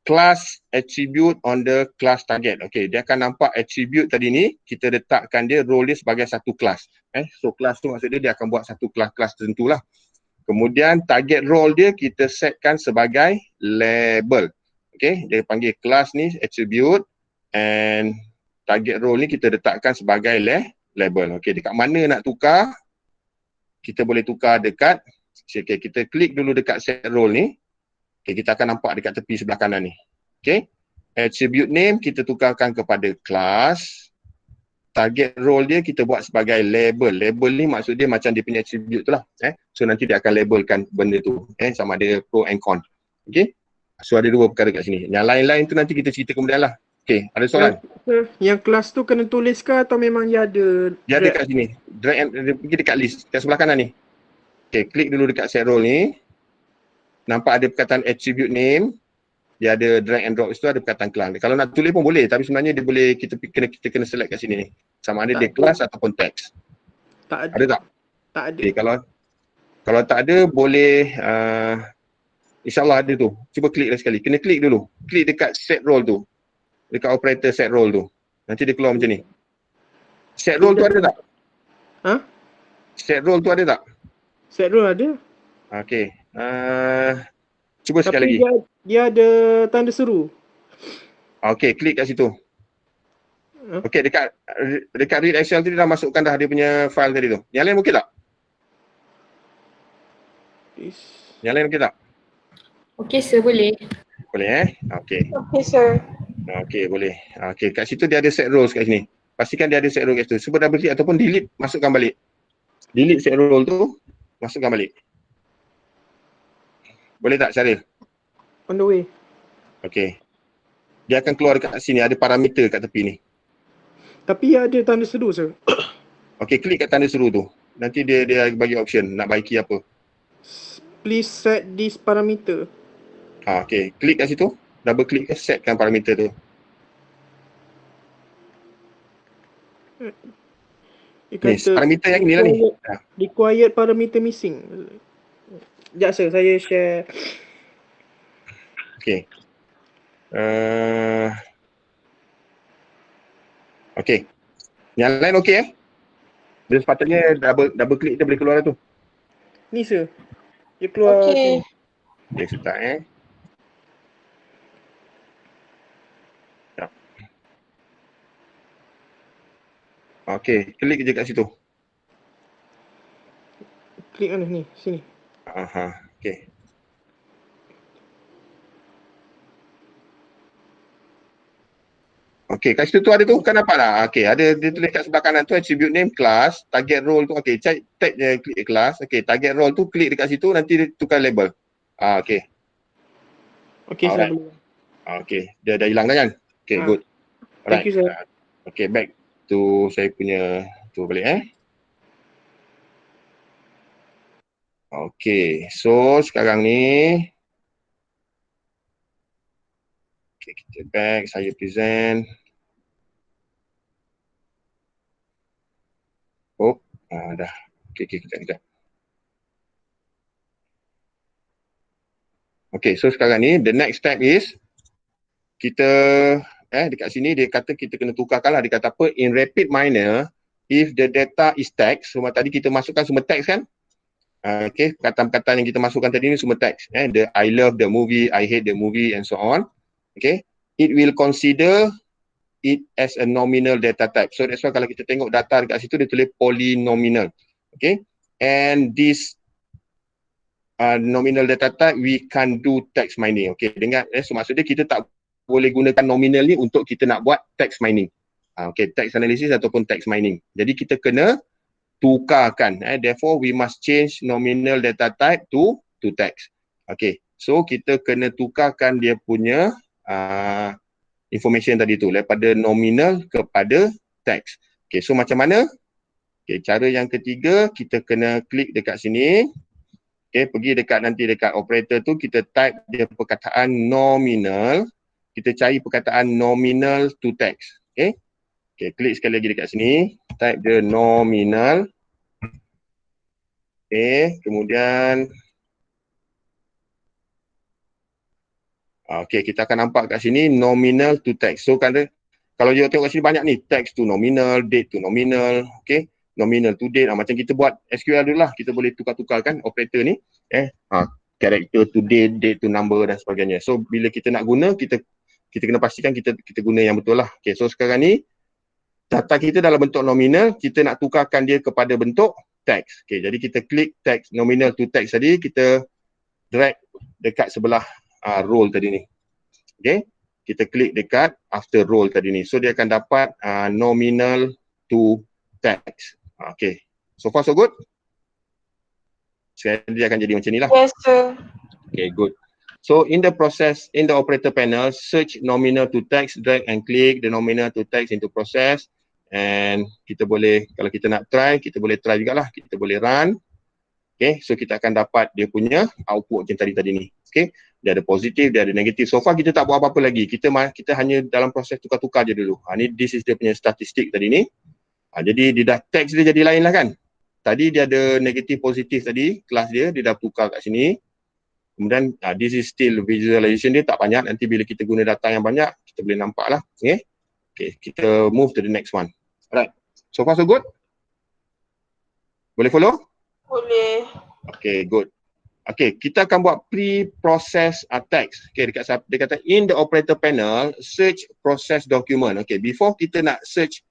class attribute on the class target. Okay, dia akan nampak attribute tadi ni, kita letakkan dia role dia sebagai satu kelas. So kelas tu maksudnya dia akan buat satu kelas tertentu lah. Kemudian target role dia kita setkan sebagai label. Okay, dia panggil kelas ni attribute and target role ni kita letakkan sebagai label. Okay, dekat mana nak tukar? Kita boleh tukar dekat, okay, kita klik dulu dekat set role ni. Okay, kita akan nampak dekat tepi sebelah kanan ni. Okay. Attribute name kita tukarkan kepada class. Target role dia kita buat sebagai label. Label ni maksud dia macam dia punya attribute tu lah. So nanti dia akan labelkan benda tu. Sama ada pro and con. Okay. So ada dua perkara kat sini. Yang lain-lain tu nanti kita cerita kemudian lah. Okay. Ada soalan? Yang kelas tu kena tulis ke atau memang dia ada? Dia ada kat sini. Drag and pergi dekat list. Kat sebelah kanan ni. Okay. Klik dulu dekat set role ni. Nampak ada perkataan attribute name, dia ada drag and drop, situ ada perkataan kelas. Kalau nak tulis pun boleh, tapi sebenarnya dia boleh kita kena select kat sini ni. Sama ada dia kelas ataupun teks. Tak ada. Ada tak? Tak ada. Okay, kalau tak ada boleh insyaAllah ada tu. Cuba klik dah sekali. Kena klik dulu. Klik dekat set role tu. Dekat operator set role tu. Nanti dia keluar macam ni. Set role tu ada tak? Ha? Set role tu ada tak? Set role ada. Okay. Cuba sekali lagi. Tapi dia ada tanda seru. Okay, klik kat situ. Okay, dekat read Excel tu dia dah masukkan dah dia punya file tadi tu. Yang lain okey tak? Yang lain okey tak? Okey sir, boleh. Boleh Okay. Okay, sir. Okay, boleh. Okay, kat situ dia ada set roles kat sini. Pastikan dia ada set role kat situ. Cuba double click ataupun delete, masukkan balik. Delete set role tu, masukkan balik. Boleh tak Syaril? On the way. Okay. Dia akan keluar dekat sini, ada parameter kat tepi ni. Tapi ada tanda seru sir. Okay, klik kat tanda seru tu. Nanti dia bagi option nak baiki apa. Please set this parameter. Okay, klik kat situ. Double klik, setkan parameter tu. Dia Ni, kata parameter yang inilah ni. required parameter missing. Sekejap sir, saya share. Okay. Okay. Yang lain okey Dia sepatutnya double klik dia boleh keluar tu. Ni sir. Dia keluar. Okay. Dia sebentar Sekejap. Okay, klik je kat situ. Klik mana ni? Sini. Okay. Okay, kat situ tu ada tu, kan nampak tak? Okay, ada dia tulis kat sebelah kanan tu attribute name class, target role tu. Okay, tag je klik class. Okay, target role tu klik dekat situ, nanti dia tukar label. Okay. Okay, Alright. sir. Okay, dia dah hilang kan? Okay, good. Thank you, sir. Okay, back to saya punya tu balik Okay, so sekarang ni okay, kita back, saya present. Dah. Okay, kejap. Okay, so sekarang ni the next step is kita dekat sini dia kata kita kena tukarkan lah. Dia kata apa? In rapid miner, if the data is text, semua tadi kita masukkan semua text kan? Okay, perkataan-perkataan yang kita masukkan tadi ni semua teks. The I love the movie, I hate the movie and so on. Okay, it will consider it as a nominal data type. So that's why kalau kita tengok data dekat situ dia tulis polynomial. Okay, and this nominal data type, we can do text mining. Okay, dengar, so maksudnya kita tak boleh gunakan nominal ni untuk kita nak buat text mining. Okay, text analysis ataupun text mining. Jadi kita kena tukarkan. Therefore, we must change nominal data type to text. Okay, so kita kena tukarkan dia punya information tadi tu daripada nominal kepada text. Okay, so macam mana? Okay, cara yang ketiga, kita kena klik dekat sini. Okay, pergi nanti dekat operator tu, kita type dia perkataan nominal. Kita cari perkataan nominal to text. Okay, okay, klik sekali lagi dekat sini. Type dia nominal. Okay, kemudian okay, kita akan nampak kat sini nominal to text. So kalau you tengok kat sini banyak ni, text to nominal, date to nominal, okay, nominal to date. Macam kita buat SQL dulu lah, kita boleh tukar-tukarkan operator ni, character to date, date to number dan sebagainya. So bila kita nak guna, kita kena pastikan kita guna yang betul lah. Okay, so sekarang ni data kita dalam bentuk nominal, kita nak tukarkan dia kepada bentuk text. Okay, jadi kita klik text, nominal to text tadi, kita drag dekat sebelah role tadi ni. Okay, kita klik dekat after role tadi ni. So dia akan dapat nominal to text. Okay, so far so good? Sekarang dia akan jadi macam ni lah. Yes, sir. Okay, good. So in the process, in the operator panel, search nominal to text, drag and click the nominal to text into process. And kita boleh, kalau kita nak try, kita boleh try jugalah. Kita boleh run. Okay, so kita akan dapat dia punya output yang tadi ni. Okay, dia ada positif, dia ada negatif. So far kita tak buat apa-apa lagi. Kita hanya dalam proses tukar-tukar je dulu. Ni this is dia punya statistik tadi ni. Jadi dia dah text dia jadi lain lah kan. Tadi dia ada negatif positif tadi, kelas dia dah tukar kat sini. Kemudian this is still visualization dia tak banyak. Nanti bila kita guna data yang banyak, kita boleh nampak lah. Okay, okay, kita move to the next one. Alright, so far so good? Boleh follow? Boleh. Okay, good. Okay, kita akan buat pre-process text. Okay, dia kata in the operator panel, search process document. Okay, before kita nak search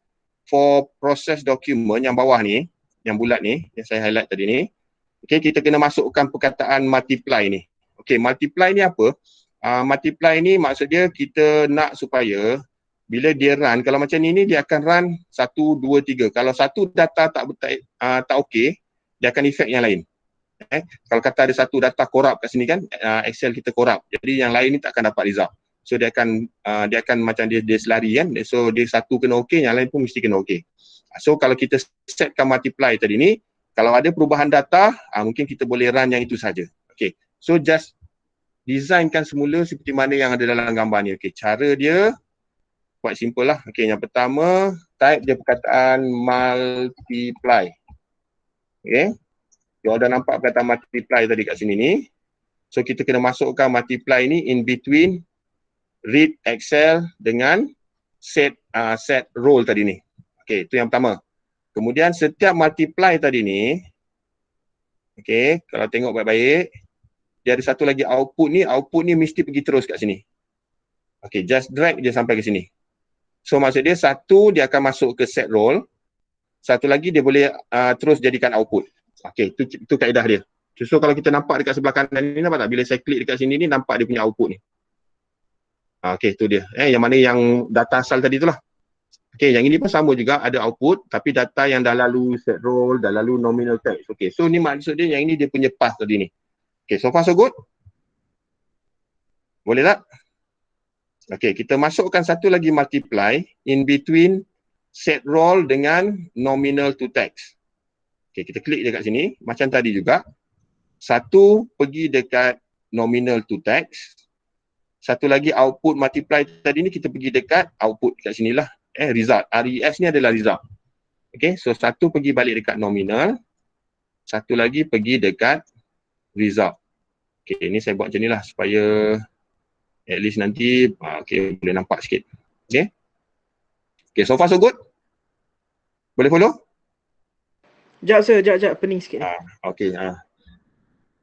for process document yang bawah ni, yang bulat ni, yang saya highlight tadi ni. Okay, kita kena masukkan perkataan multiply ni. Okay, multiply ni apa? Multiply ni maksud dia kita nak supaya bila dia run, kalau macam ni dia akan run 1, 2, 3. Kalau satu data tak okey, dia akan effect yang lain. Kalau kata ada satu data korup kat sini kan, Excel kita korup. Jadi yang lain ni tak akan dapat result. So dia akan macam dia selari kan. So dia satu kena okey, yang lain pun mesti kena okey. So kalau kita setkan multiply tadi ni, kalau ada perubahan data, mungkin kita boleh run yang itu saja. Okay, so just designkan semula seperti mana yang ada dalam gambar ni. Okay, cara dia quite simple lah. Okay, yang pertama, type dia perkataan multiply. Okay, you dah nampak perkataan multiply tadi kat sini ni. So kita kena masukkan multiply ni in between read Excel dengan set role tadi ni. Okay, itu yang pertama. Kemudian setiap multiply tadi ni, okay, kalau tengok baik-baik, dia ada satu lagi output ni mesti pergi terus kat sini. Okay, just drag je sampai ke sini. So maksud dia satu dia akan masuk ke set role, satu lagi dia boleh terus jadikan output. Okay, itu kaedah dia. So kalau kita nampak dekat sebelah kanan ni, nampak tak? Bila saya klik dekat sini ni, nampak dia punya output ni. Okay, itu dia. Yang mana yang data asal tadi tu lah. Okay, yang ini pun sama juga, ada output, tapi data yang dah lalu set role, dah lalu nominal text. Okay, so ni maksud dia yang ini dia punya path tadi ni. Okay, so far so good? Boleh tak? Okay, kita masukkan satu lagi multiply in between set role dengan nominal to text. Okay, kita klik dekat sini, macam tadi juga. Satu pergi dekat nominal to text. Satu lagi output multiply tadi ni kita pergi dekat output kat sinilah. Result. RES ni adalah result. Okay, so satu pergi balik dekat nominal. Satu lagi pergi dekat result. Okay, ni saya buat macam ni lah supaya at least nanti okay, boleh nampak sikit. Okay. Okay, so far so good? Boleh follow? Sekejap, pening sikit. Okay.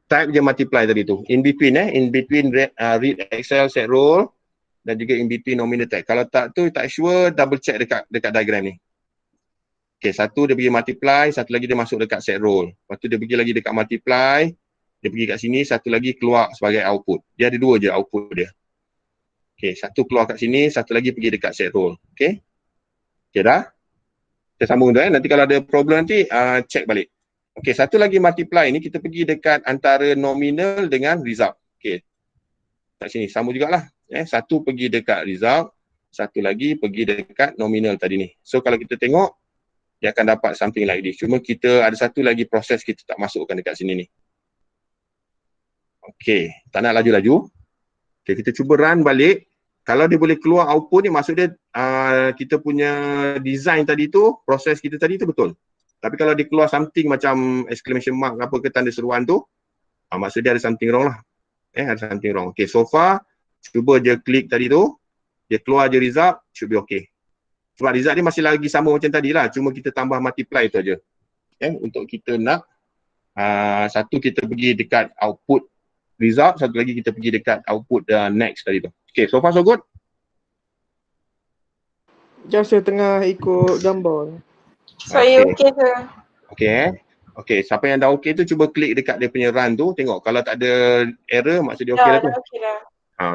Type je multiply tadi tu. In between read Excel set role dan juga in between nominal text. Kalau tak sure, double check dekat diagram ni. Okay, satu dia pergi multiply, satu lagi dia masuk dekat set role. Lepas tu dia pergi lagi dekat multiply, Dia pergi kat sini, satu lagi keluar sebagai output. Dia ada dua je output dia. Okay, satu keluar kat sini, satu lagi pergi dekat set roll. Okay. Okay dah? Kita sambung tu nanti kalau ada problem nanti check balik. Okay, satu lagi multiply ni kita pergi dekat antara nominal dengan result. Okay. Kat sini, sama jugalah. Satu pergi dekat result, satu lagi pergi dekat nominal tadi ni. So kalau kita tengok, dia akan dapat something like this. Cuma kita ada satu lagi proses kita tak masukkan dekat sini ni. Okay, tak nak laju-laju. Okay, kita cuba run balik. Kalau dia boleh keluar output ni, maksud dia kita punya design tadi tu, proses kita tadi tu betul. Tapi kalau dia keluar something macam exclamation mark apa ke tanda seruan tu, maksud dia ada something wrong lah. Ada something wrong. Okay, so far, cuba je klik tadi tu, dia keluar je result, should be okay. Sebab result dia masih lagi sama macam tadi lah, cuma kita tambah multiply tu aja. Untuk kita nak, satu kita pergi dekat output result, satu lagi kita pergi dekat output next tadi tu. Okay, so far so good? Jom saya tengah ikut gambar. Saya okey sir. Okay. Okay, siapa yang dah okay tu cuba klik dekat dia punya run tu, tengok kalau tak ada error maksud dia okay dah tu. Dah okey dah.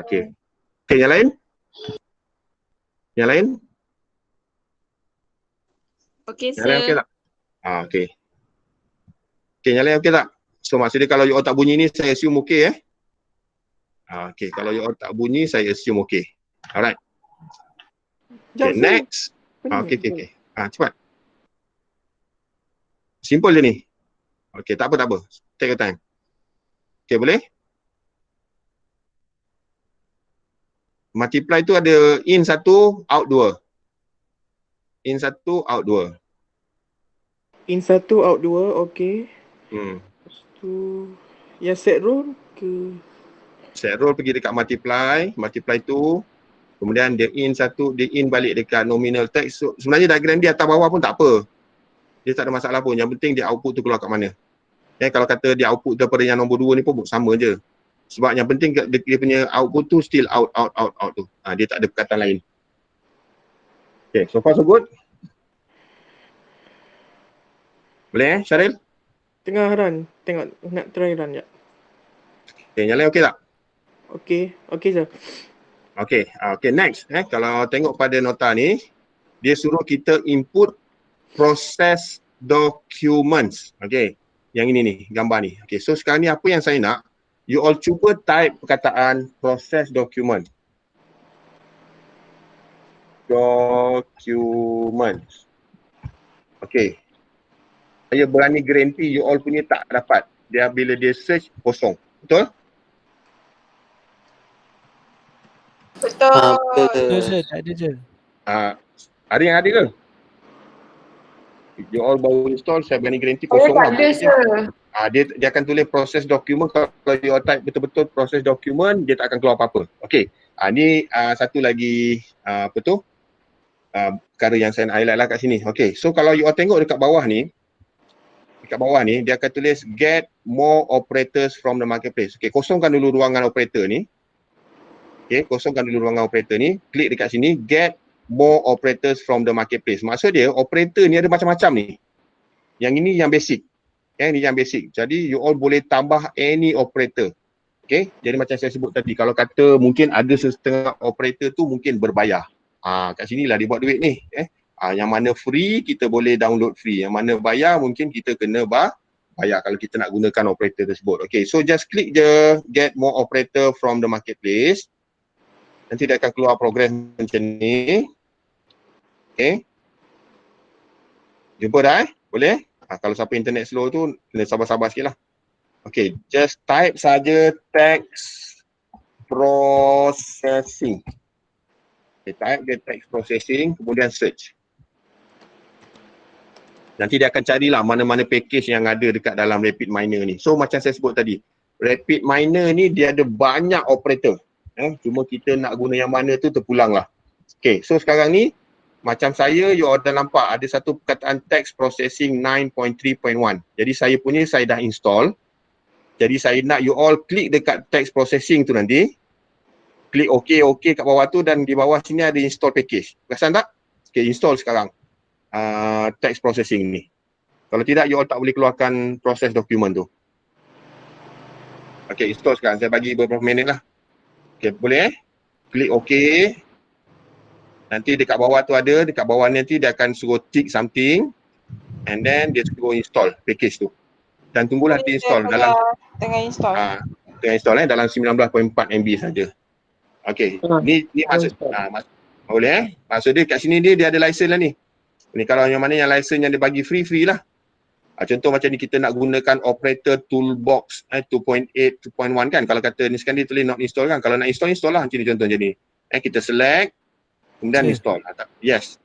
Okay. Okay, yang lain? Yang lain? Okay, Yang lain okay sir. tak? Okay. Okay, yang lain okay tak? So maksudnya kalau you all tak bunyi ni saya assume okay okay, kalau you all tak bunyi saya assume okay. Alright. Okay, next. Okay. Cepat. Simple je ni. Okay, tak apa. Take your time. Okay, boleh? Multiply tu ada in 1, out 2. In 1, out 2. In 1, out 2, okey. Lepas tu, yang set roll ke? Set roll pergi dekat multiply tu. Kemudian dia in balik dekat nominal text. So, sebenarnya diagram dia atas bawah pun tak apa. Dia tak ada masalah pun. Yang penting dia output tu keluar kat mana. Kalau kata dia output daripada yang nombor 2 ni pun sama je. Sebab yang penting dia punya output tu still out tu. Dia tak ada perkataan lain. Okay, so far so good? Boleh Syaril? Tengah run. Tengok, nak try run je. Okay, yang lain okey tak? Okey sir. Okay, next. Kalau tengok pada nota ni, dia suruh kita input process documents. Okay, yang ini ni, gambar ni. Okay, so sekarang ni apa yang saya nak, you all cuba type perkataan process document. Documents. Okay. Saya berani guarantee you all punya tak dapat. Bila dia search, kosong. Betul? Betul. Betul je, tak ada je. Ada yang ada ke? You all baru install, saya berani guarantee Saya kosong tak ada sir. dia akan tulis proses dokumen. Kalau you all type betul-betul proses dokumen, dia tak akan keluar apa-apa. Okey. Ni satu lagi perkara yang saya nak highlight lah kat sini. Okey. So kalau you all tengok dekat bawah ni dia akan tulis get more operators from the marketplace. Okey, kosongkan dulu ruangan operator ni. Klik dekat sini get more operators from the marketplace. Maksud dia operator ni ada macam-macam ni. Yang ini yang basic. Ni yang basic. Jadi you all boleh tambah any operator. Okay, jadi macam saya sebut tadi, kalau kata mungkin ada setengah operator tu mungkin berbayar. Kat sinilah dia buat duit ni. Yang mana free kita boleh download free. Yang mana bayar mungkin kita kena bayar kalau kita nak gunakan operator tersebut. Okay, so just klik je get more operator from the marketplace. Nanti dia akan keluar program macam ni. Okay. Jumpa dah Boleh? Kalau siapa internet slow tu, kena sabar-sabar sikit lah. Okay, just type saja text processing. Okay, type dia text processing, kemudian search. Nanti dia akan carilah mana-mana package yang ada dekat dalam RapidMiner ni. So macam saya sebut tadi, RapidMiner ni dia ada banyak operator. Cuma kita nak guna yang mana tu terpulang lah. Okay, so sekarang ni macam saya, you all dah nampak ada satu perkataan text processing 9.3.1. Jadi saya dah install. Jadi saya nak you all klik dekat text processing tu nanti. Klik OK kat bawah tu dan di bawah sini ada install package. Perasan tak? Okay, install sekarang. Text processing ni. Kalau tidak, you all tak boleh keluarkan proses dokumen tu. Okay, install sekarang. Saya bagi beberapa minit lah. Okay, boleh Klik OK. Nanti dekat bawah tu ada, dekat bawah nanti dia akan suruh tick something. And then dia suruh install package tu. Dan tunggulah dia install dalam Tengah install. Tengah install dalam 19.4 MB saja. Okay, ni maksud boleh maksud dia kat sini dia ada license lah ni. Ni kalau yang mana yang license yang dia bagi free lah. Contoh macam ni kita nak gunakan operator toolbox 2.8, 2.1 kan. Kalau kata ni sekarang dia tulis not install kan. Kalau nak install lah macam ni contoh jadi. Kita select kemudian install. Yes.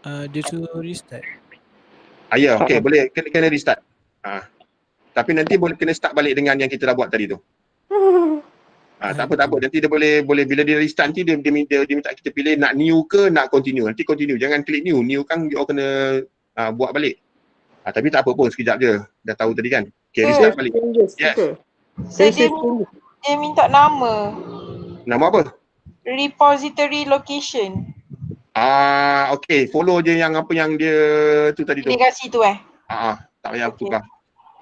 Dia suruh restart. Ya, okay, boleh kena restart. Tapi nanti boleh kena start balik dengan yang kita dah buat tadi tu. Tak apa. Nanti dia boleh bila dia restart nanti dia minta kita pilih nak new ke nak continue. Nanti continue. Jangan klik new. New kan you kena buat balik. Tapi tak apa pun sekejap je. Dah tahu tadi kan. Okay, restart balik. Yes. So dia minta nama. Nama apa? Repository location. Okay. Follow je yang apa yang dia tu tadi tu. Aplikasi tu tak payah tukar.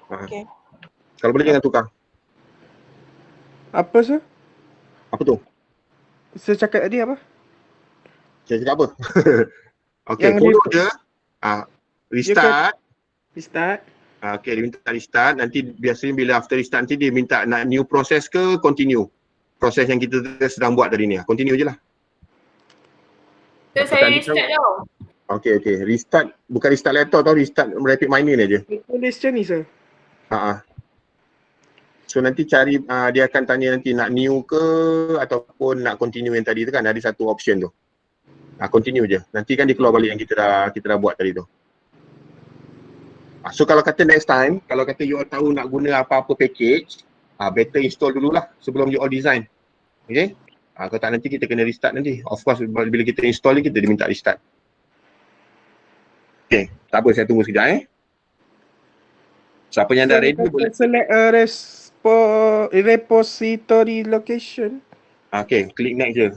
Okay. Kalau boleh jangan tukar. Apa sir? Apa tu? Saya cakap tadi apa? Saya cakap apa? Okay, Yang follow je. Restart. Restart. Okay, dia minta restart. Nanti biasanya bila after restart nanti dia minta nak new process ke continue. Proses yang kita sedang buat tadi ni. Continue je lah. So saya restart tau. Okay. Restart. Bukan restart laptop tau. Restart rapid miner ni je. Tulis macam ni sir. So nanti cari, dia akan tanya nanti nak new ke ataupun nak continue yang tadi tu kan. Ada satu option tu. Continue je. Nanti kan dia keluar balik yang kita dah buat tadi tu. So kalau kata next time, kalau kata you all tahu nak guna apa-apa package, better install dululah sebelum you all design. Okay? Kalau tak nanti kita kena restart nanti. Of course bila kita install ni kita diminta restart. Okay, tak apa saya tunggu sekejap Siapa yang dah ready boleh select repository location. Okay, klik next je.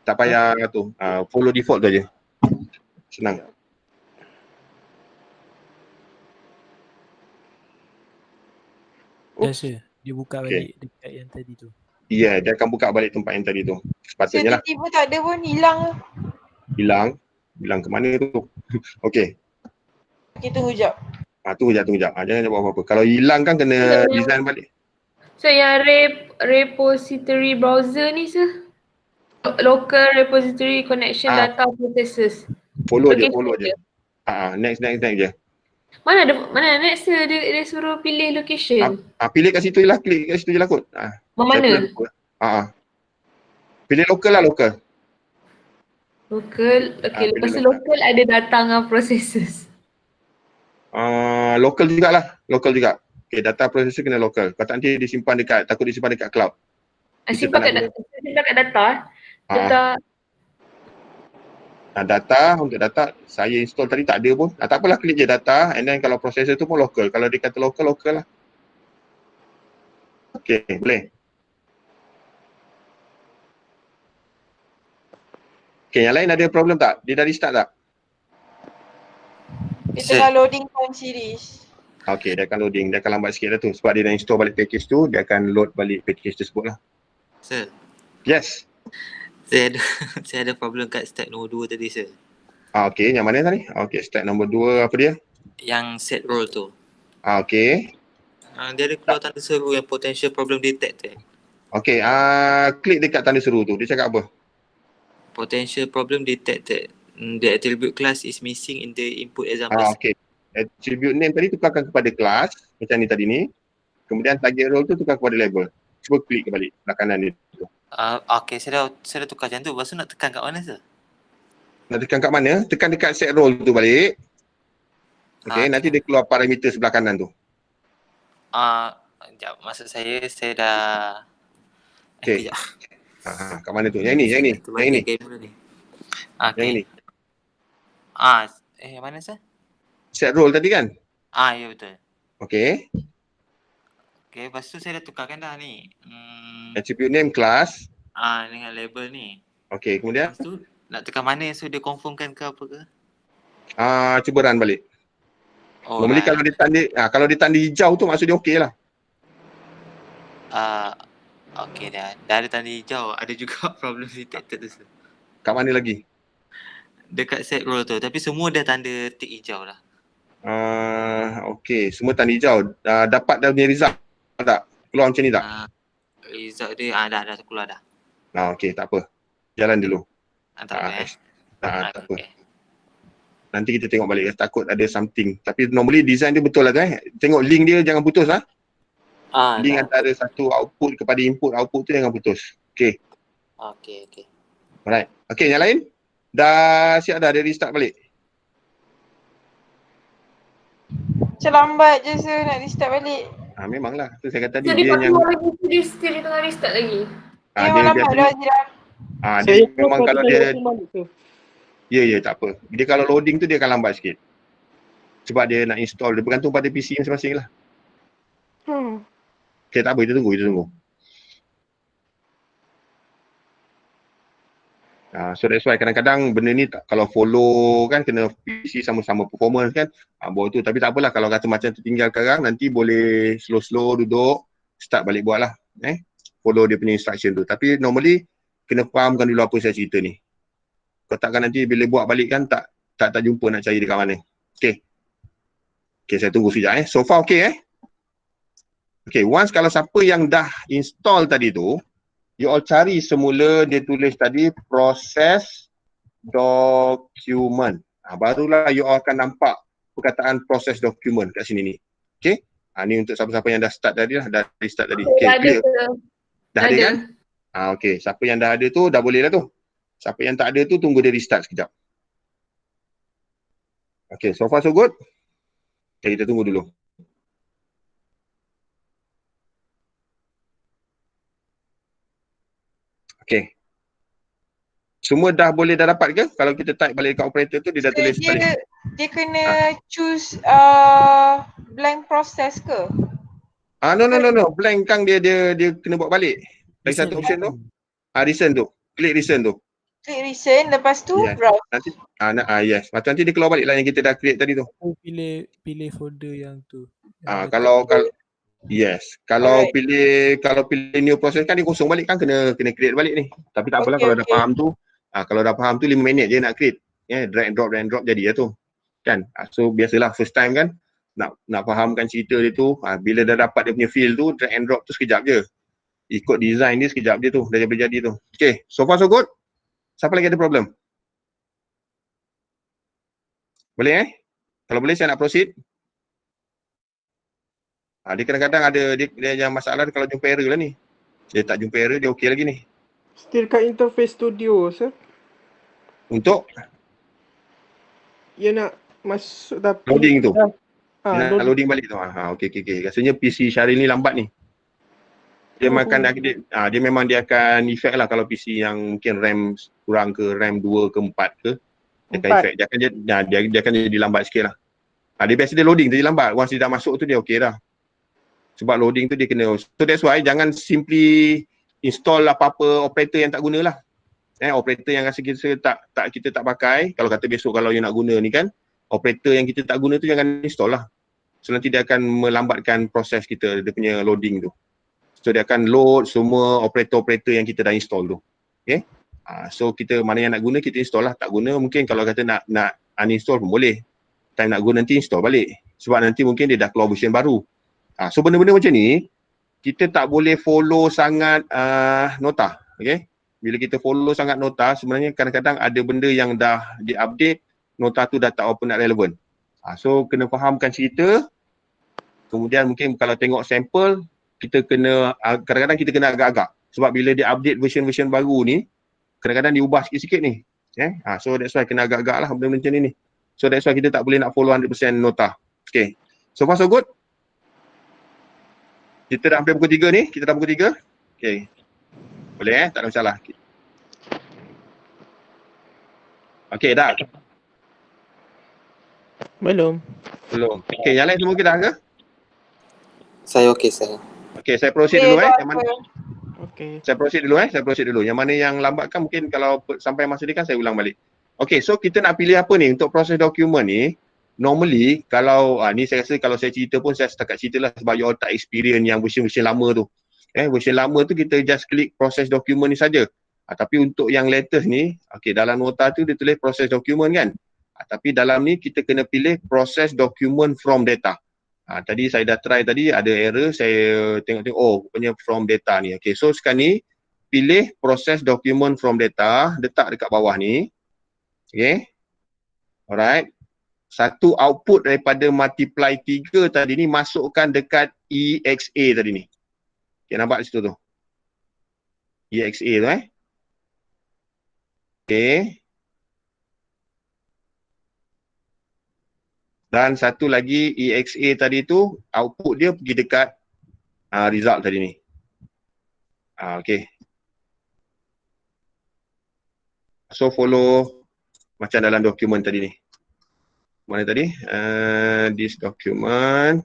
Tak payah tu. Follow default tu je. Senang. Ya sir, dia buka balik dekat yang tadi tu. Ya, dia akan buka balik tempat yang tadi tu. Sepatutnya lah. Tiba-tiba tak ada pun, hilang. Hilang ke mana tu? Okay. Okay, tunggu jap. Tunggu jap. Jangan buat apa-apa. Kalau hilang kan kena design balik. So yang repository browser ni sir? Local repository connection data processes. Follow je. Next je. Mana next sir dia suruh pilih location. Pilih kat situ je lah. Klik kat situ je lah kot. Mana? Pilih local lah, local. Local, okay. Lepas tu local ada data dengan processes. Local juga. Okay, data processor kena local. Kata nanti disimpan takut disimpan dekat cloud. Simpan kat data. Untuk data saya install tadi tak ada pun. Tak apalah, klik je data and then kalau processor tu pun local. Kalau dia kata local lah. Okay, boleh. Okay, yang lain ada problem tak? Dia dah restart tak? Dia tengah loading time series. Okay, dia akan loading. Dia akan lambat sikit dah tu. Sebab dia dah install balik package tu, dia akan load balik package tersebut lah. Sir. Yes. Saya ada problem kat step nombor 2 tadi sir. Okay, yang mana tadi? Okay, step nombor 2 apa dia? Yang set role tu. Okay. Dia ada keluar tanda seru yang potential problem detected. Okay, klik dekat tanda seru tu. Dia cakap apa? Potential problem detected. The attribute class is missing in the input example. Okay. Attribute name tadi tukarkan kepada class macam ni tadi ni. Kemudian target role tu tukar kepada label. Cuba klik balik belah kanan ni. Okay, saya dah tukar macam tu. Lepas tu nak tekan kat mana sir? Nak tekan kat mana? Tekan dekat set role tu balik. Okay, nanti dia keluar parameter sebelah kanan tu. Sekejap. Maksud saya dah... Okay. Kat mana tu? Yang ni. Yang ni. Okay. Yang ni. Yang mana sir? Set role tadi kan? Ya betul. Okay. Okay, lepas tu saya dah tukarkan dah ni. Attribute name class. Dengan label ni. Okay, kemudian? Lepas tu nak tekan mana so dia confirmkan ke apa ke? Cuba run balik. Normally kalau dia tanda hijau tu maksud dia okey lah. Okay dah. Dah ada tanda hijau. Ada juga problem detected tu, sir. Kat mana lagi? Dekat set roll tu. Tapi semua dah tanda tick hijau lah. Okay, semua tanda hijau. Dapat dah punya result tak? Keluar macam ni tak? Result dia dah keluar dah. Okay, tak apa. Jalan dulu. Tak apa tak apa. Nanti kita tengok balik. Takut ada something. Tapi normally design dia betul lah tu Tengok link dia jangan putus lah. Link antara satu output kepada input output tu jangan putus. Okay. Okay. Alright. Okay, yang lain? Dah siap dah, dia restart balik? Macam lambat je sir nak restart balik. Memanglah. Tu saya kata tadi. Jadi Dia yang dia still tengah restart lagi. Dia memang lambat dah Azira. dia memang kalau dia Ya, tak apa. Dia kalau loading tu dia akan lambat sikit. Sebab dia nak install, dia bergantung pada PC masing-masing lah. Okay, tak apa, kita tunggu. So that's why kadang-kadang benda ni kalau follow kan kena PC sama-sama performance kan. Bawa tu, tapi tak apalah kalau kata macam tertinggal sekarang, nanti boleh slow-slow duduk, start balik buat lah. Follow dia punya instruction tu. Tapi normally kena fahamkan dulu apa saya cerita ni. Kau takkan nanti bila buat balik kan tak jumpa nak cari dekat mana. Okay, saya tunggu sekejap So far okay Okay, once kalau siapa yang dah install tadi tu, you all cari semula dia tulis tadi process document. Barulah you all akan nampak perkataan process document kat sini ni. Okay, ni untuk siapa-siapa yang dah start tadi lah, dah restart tadi. Okay, clear. Dah ada kan? Okay, siapa yang dah ada tu dah boleh lah tu. Siapa yang tak ada tu tunggu dia restart sekejap. Okay, so far so good. Okay, kita tunggu dulu. Okay. Semua dah dapat ke? Kalau kita type balik dekat operator tu, dia dah tulis balik. Dia kena choose blank process ke? No. Blank kan dia kena buat balik. Lagi satu option tu. Recent tu. Klik recent tu. Klik recent, lepas tu browse. Nanti yes. Nanti dia keluar balik lah yang kita dah create tadi tu. Pilih folder yang tu. Kalau Kalau pilih new process kan dia kosong balik kan, kena create balik ni. Tapi tak apalah kalau dah faham tu. Kalau dah faham tu 5 minit je nak create. Drag and drop jadi lah tu. Kan? So biasalah first time kan nak fahamkan cerita dia tu, bila dah dapat dia punya feel tu, drag and drop tu sekejap je. Ikut design dia sekejap je tu, dah jadi tu. Okay, so far so good. Siapa lagi ada problem? Boleh Kalau boleh saya nak proceed. Dia kadang-kadang ada dia yang masalah kalau jumpa error lah ni. Dia tak jumpa error, dia okey lagi ni. Still kat interface studio, sir. Untuk? Ya nak masuk tapi loading tu. Nak loading balik tu. Okey. Rasanya PC Syaril ni lambat ni. Dia dia memang dia akan effect lah kalau PC yang mungkin RAM kurang ke, RAM 2 ke 4 ke. Dia akan effect. Dia akan jadi lambat sikit lah. Dia biasa dia loading jadi lambat. Once dia dah masuk tu dia okey dah. Sebab loading tu dia kena. So that's why jangan simply install apa-apa operator yang tak guna lah. Operator yang rasa kita tak pakai. Kalau kata besok kalau you nak guna ni kan, operator yang kita tak guna tu jangan install lah. So nanti dia akan melambatkan proses kita, dia punya loading tu. So dia akan load semua operator-operator yang kita dah install tu. Okay. So kita mana yang nak guna kita install lah. Tak guna mungkin kalau kata nak uninstall pun boleh. Time nak guna nanti install balik. Sebab nanti mungkin dia dah keluar version baru. So benda-benda macam ni, kita tak boleh follow sangat nota. Okay. Bila kita follow sangat nota, sebenarnya kadang-kadang ada benda yang dah di-update, nota tu dah tak apa nak relevan. So kena fahamkan cerita. Kemudian mungkin kalau tengok sampel, kita kena, kadang-kadang kita kena agak-agak. Sebab bila dia update version-version baru ni, kadang-kadang diubah sikit-sikit ni. So that's why kena agak-agak lah benda-benda macam ni. So that's why kita tak boleh nak follow 100% nota. Okay. So far so good. Kita dah hampir pukul 3 ni. Kita dah pukul 3. Okay. Boleh tak ada masalah. Okay dah. Belum. Okay, yang lain semua kita dah ke? Saya okey saya. Okay, saya proceed dulu Yang mana? Okay. Saya proceed dulu Yang mana yang lambat kan mungkin kalau sampai masa ni kan saya ulang balik. Okay, so kita nak pilih apa ni untuk proses dokumen ni? Normally kalau ni saya rasa kalau saya cerita pun saya setakat cerita lah sebab you all tak experience yang version-version lama tu. Version lama tu kita just klik proses dokumen ni saja. Tapi untuk yang latest ni, dalam nota tu dia tulis proses dokumen kan. Tapi dalam ni kita kena pilih proses dokumen from data. Tadi saya dah try tadi, ada error, saya tengok-tengok, rupanya from data ni. So sekarang ni, pilih proses dokumen from data, letak dekat bawah ni. Alright. Satu output daripada multiply 3 tadi ni masukkan dekat EXA tadi ni. Nampak situ tu. EXA tu Dan satu lagi EXA tadi tu output dia pergi dekat result tadi ni. So follow macam dalam dokumen tadi ni. Mana tadi? This document.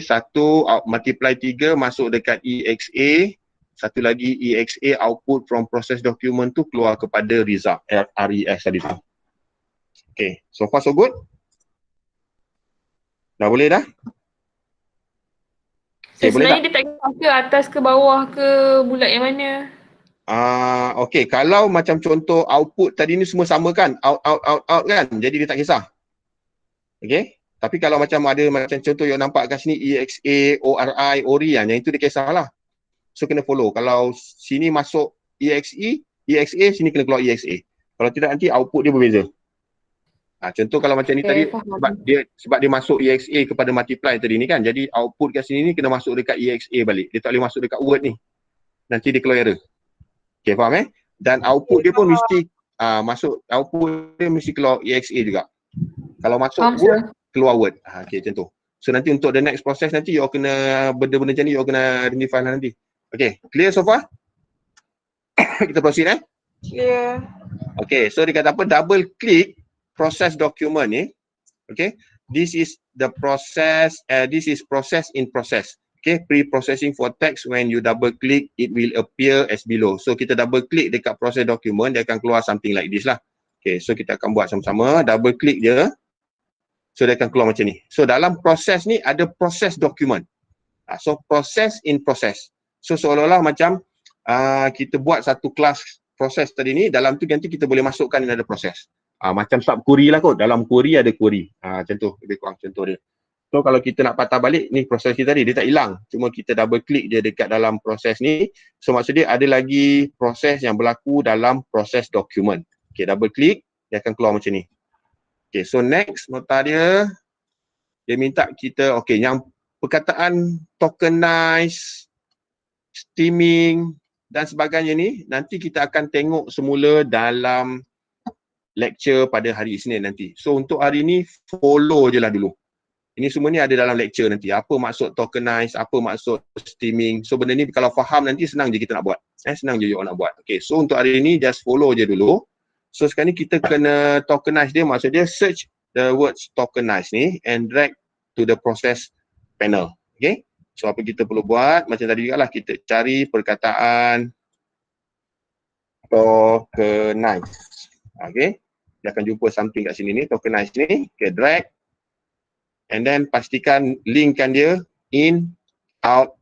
Satu multiply 3 masuk dekat EXA. Satu lagi EXA output from process document tu keluar kepada result RES tadi tu. So far so good? Dah boleh dah? Sebenarnya dia tak kira ke atas ke bawah ke bulat yang mana? Kalau macam contoh output tadi ni semua sama kan, out kan, jadi dia tak kisah. Tapi kalau macam ada macam contoh yang nampak kat sini EXA, ORI, ORI yang itu dia kisahlah. So kena follow. Kalau sini masuk EXA, sini kena keluar EXA. Kalau tidak nanti output dia berbeza. Contoh kalau macam ni tadi sebab dia masuk EXA kepada multiply tadi ni kan, jadi output kat sini ni kena masuk dekat EXA balik. Dia tak boleh masuk dekat word ni. Nanti dia keluar error. Faham Dan output dia pun mesti output dia mesti keluar EXA juga. Kalau masuk word, keluar word. Macam tu. So nanti untuk the next process nanti you kena benda-benda macam ni you kena identify nanti. Clear so far? Kita proceed Clear. So dia kata apa? Double click process document ni. This is the process, this is process in process. Pre-processing for text, when you double click it will appear as below. So kita double click dekat process document, dia akan keluar something like this lah. So kita akan buat sama-sama, double click je. So dia akan keluar macam ni. So dalam proses ni ada process document. So process in process. So seolah-olah macam kita buat satu kelas proses tadi ni, dalam tu nanti kita boleh masukkan ada proses. Macam sub query lah kot, dalam query ada query. Macam tu, lebih kurang contoh dia. So kalau kita nak patah balik, ni proses kita tadi, dia tak hilang. Cuma kita double click je dekat dalam proses ni. So maksud dia ada lagi proses yang berlaku dalam proses dokumen. Double click, dia akan keluar macam ni. So next nota dia minta kita, yang perkataan tokenize, steaming dan sebagainya ni, nanti kita akan tengok semula dalam lecture pada hari Isnin nanti. So untuk hari ni, follow je lah dulu. Ini semua ni ada dalam lecture nanti. Apa maksud tokenize, apa maksud steaming. So benda ni kalau faham nanti senang je kita nak buat. Senang je you nak buat. So untuk hari ni just follow je dulu. So sekarang ni kita kena tokenize dia, maksud dia search the words tokenize ni and drag to the process panel. So apa kita perlu buat, macam tadi juga lah, kita cari perkataan tokenize. Dia akan jumpa something kat sini ni, tokenize ni. Drag. And then pastikan linkkan dia in, out,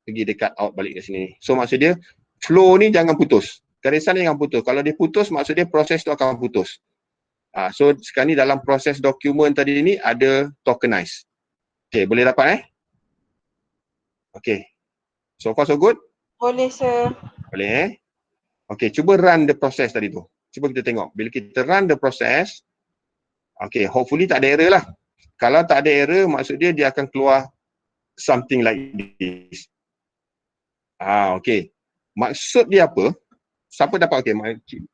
pergi dekat out balik ke sini. So maksud dia flow ni jangan putus. Garisan ni jangan putus. Kalau dia putus maksud dia proses tu akan putus. So sekarang ni dalam proses dokumen tadi ni ada tokenize. Boleh dapat So far so good? Boleh sir. Boleh cuba run the process tadi tu. Cuba kita tengok. Bila kita run the process, hopefully tak ada error lah. Kalau tak ada error, maksud dia akan keluar something like this. Maksud dia apa? Siapa dapat?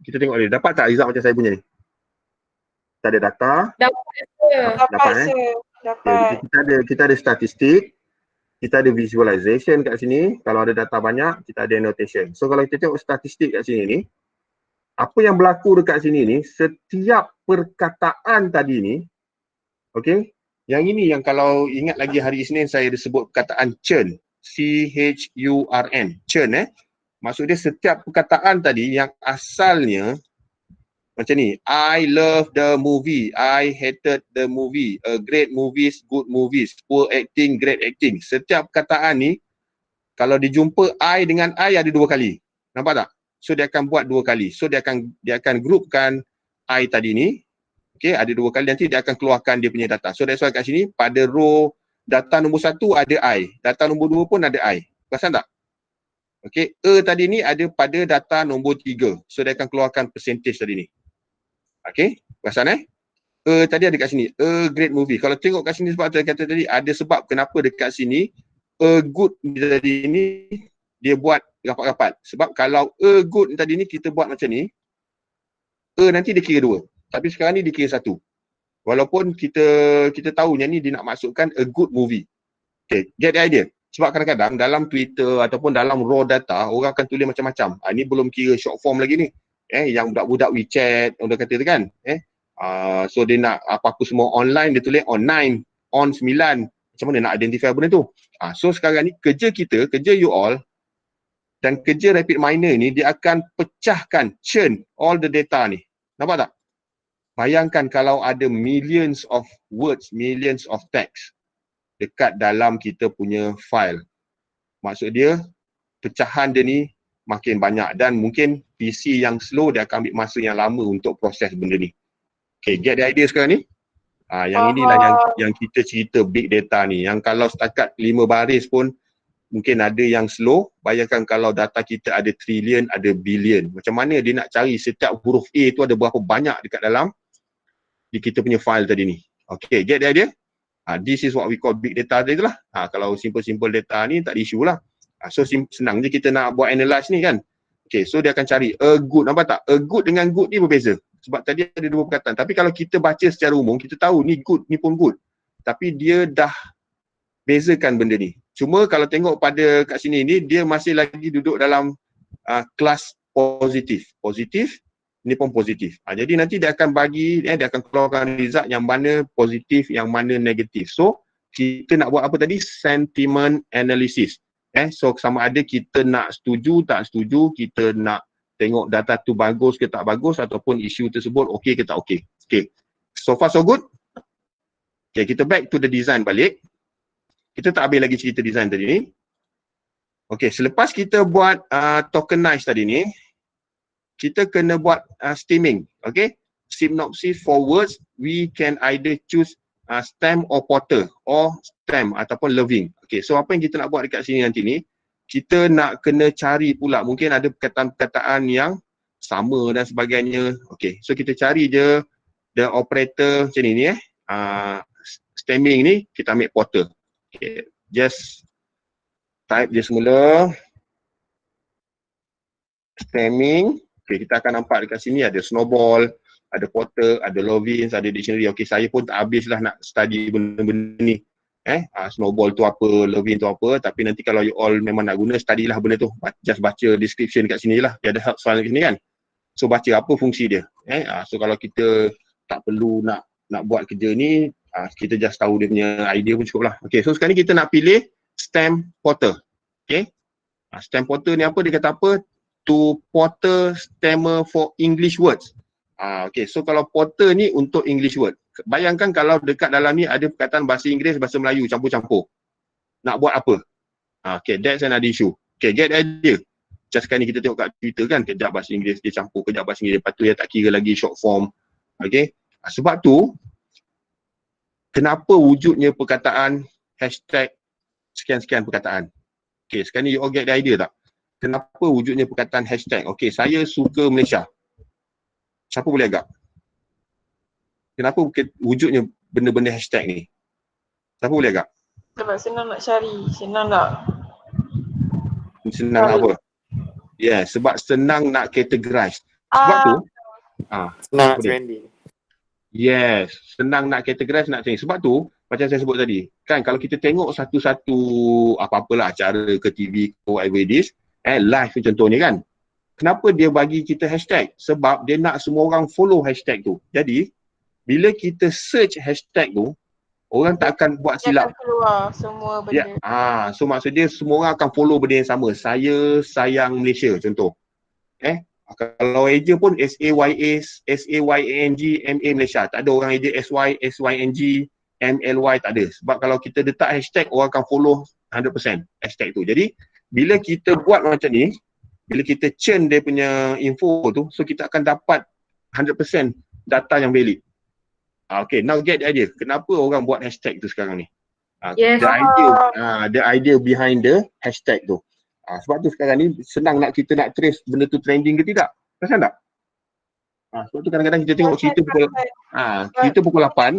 Kita tengok dia. Dapat tak result macam saya punya ni? Tak ada data? Dapat sir. Dapat. Kita ada statistik. Kita ada visualization kat sini. Kalau ada data banyak, kita ada annotation. So kalau kita tengok statistik kat sini ni, apa yang berlaku dekat sini ni, setiap perkataan tadi ni, yang ini yang kalau ingat lagi hari Isnin saya ada sebut perkataan churn, C-H-U-R-N, churn Maksud dia setiap perkataan tadi yang asalnya Macam ni, I love the movie, I hated the movie, a great movies, good movies, poor acting, great acting. Setiap perkataan ni, kalau dijumpa I dengan I ada 2 kali. Nampak tak? So dia akan buat 2 kali. So dia akan grupkan I tadi ni. Okay, ada 2 kali, nanti dia akan keluarkan dia punya data. So that's why kat sini, pada row data nombor 1 ada I. Data nombor 2 pun ada I. Perasan tak? Okay, tadi ni ada pada data nombor 3. So dia akan keluarkan percentage tadi ni. Okay, perasan tadi ada kat sini, a great movie. Kalau tengok kat sini sebab saya kata tadi, ada sebab kenapa dekat sini, a good tadi ni, dia buat rapat-rapat. Sebab kalau a good tadi ni kita buat macam ni, nanti dia kira 2. Tapi sekarang ni dia kira 1. Walaupun kita tahu yang ni dia nak masukkan a good movie. Okay, get the idea? Sebab kadang-kadang dalam Twitter ataupun dalam raw data, orang akan tulis macam-macam. Ni belum kira short form lagi ni. Yang budak-budak WeChat, orang kata tu kan. So dia nak apa-apa semua online, dia tulis on 9, on 9. Macam mana nak identify benda tu? So sekarang ni kerja kita, kerja you all dan kerja RapidMiner ni, dia akan pecahkan, churn all the data ni. Nampak tak? Bayangkan kalau ada millions of words, millions of text dekat dalam kita punya file. Maksud dia, pecahan dia ni makin banyak dan mungkin PC yang slow dia akan ambil masa yang lama untuk proses benda ni. Okay, get the idea sekarang ni? Yang inilah yang kita cerita big data ni. Yang kalau setakat 5 baris pun mungkin ada yang slow. Bayangkan kalau data kita ada trillion, ada billion. Macam mana dia nak cari setiap huruf A tu ada berapa banyak dekat dalam di kita punya file tadi ni. Okay, get the idea? This is what we call big data tadi tu lah. Kalau simple-simple data ni tak ada isu lah. So senang je kita nak buat analyze ni kan. Okay, so dia akan cari a good, nampak tak? A good dengan good ni berbeza. Sebab tadi ada 2 perkataan. Tapi kalau kita baca secara umum, kita tahu ni good, ni pun good. Tapi dia dah bezakan benda ni. Cuma kalau tengok pada kat sini ni, dia masih lagi duduk dalam kelas positif. Positif, ni pun positif. Jadi nanti dia akan bagi, dia akan keluarkan result yang mana positif, yang mana negatif. So, kita nak buat apa tadi? Sentiment analysis. So sama ada kita nak setuju, tak setuju, kita nak tengok data tu bagus ke tak bagus ataupun isu tersebut okey ke tak okey. Okay. So far so good? Okay, kita back to the design balik. Kita tak habis lagi cerita design tadi ni. Okay, selepas kita buat tokenize tadi ni, kita kena buat stemming. Okay, synopsis for words, we can either choose stem or porter or stem ataupun loving. Okay, so apa yang kita nak buat dekat sini nanti ni, kita nak kena cari pula, mungkin ada perkataan-perkataan yang sama dan sebagainya. Okay, so kita cari je the operator macam ni stemming ni, kita ambil porter. Okay, just type je semula stemming. Okay, kita akan nampak dekat sini ada snowball, ada porter, ada lovins, ada dictionary. Okay, saya pun tak habislah nak study benda-benda ni. Snowball tu apa, lovin tu apa, tapi nanti kalau you all memang nak guna, studylah benda tu. Just baca description kat sini lah. Dia ada help soal kat sini kan. So baca apa fungsi dia. So kalau kita tak perlu nak buat kerja ni, kita just tahu dia punya idea pun cukup lah. Okay, so sekarang ni kita nak pilih stem porter. Okay, stem porter ni apa, dia kata apa? To porter stemmer for English words. Okay, so kalau porter ni untuk English word. Bayangkan kalau dekat dalam ni ada perkataan bahasa Inggeris, bahasa Melayu campur-campur. Nak buat apa? Okay, that's another issue. Okay, get the idea. Just sekarang ni kita tengok kat Twitter kan, kejap bahasa Inggeris dia campur, kejap bahasa Inggeris, lepas tu dia tak kira lagi short form. Okay, sebab tu kenapa wujudnya perkataan hashtag sekian-sekian perkataan. Okay, sekarang ni you all get the idea tak? Kenapa wujudnya perkataan hashtag? Okay, saya suka Malaysia. Siapa boleh agak? Kenapa wujudnya benda-benda hashtag ni? Siapa boleh agak? Sebab senang nak cari, senang nak. Senang nak apa? Sebab senang nak categorize. Sebab tu, senang nak trending. Yes, senang nak categorize, nak trending. Sebab tu, macam saya sebut tadi, kan kalau kita tengok satu-satu apa-apalah acara ke TV ke whatever it is, live contohnya kan. Kenapa dia bagi kita hashtag? Sebab dia nak semua orang follow hashtag tu. Jadi, bila kita search hashtag tu, orang tak akan buat silap. Dia akan keluar semua benda. So maksud dia semua orang akan follow benda yang sama. Saya sayang Malaysia contoh. Kalau eja pun SAYANG MA Malaysia. Tak ada orang eja SYNG MLY, tak ada. Sebab kalau kita letak hashtag, orang akan follow 100% hashtag tu. Jadi bila kita buat macam ni, bila kita churn dia punya info tu, so kita akan dapat 100% data yang valid. Okay, now get the idea. Kenapa orang buat hashtag tu sekarang ni? Yes. The idea behind the hashtag tu. Sebab tu sekarang ni senang kita nak trace benda tu trending ke tidak. Perasan tak? Sebab tu kadang-kadang kita tengok kita pukul 8.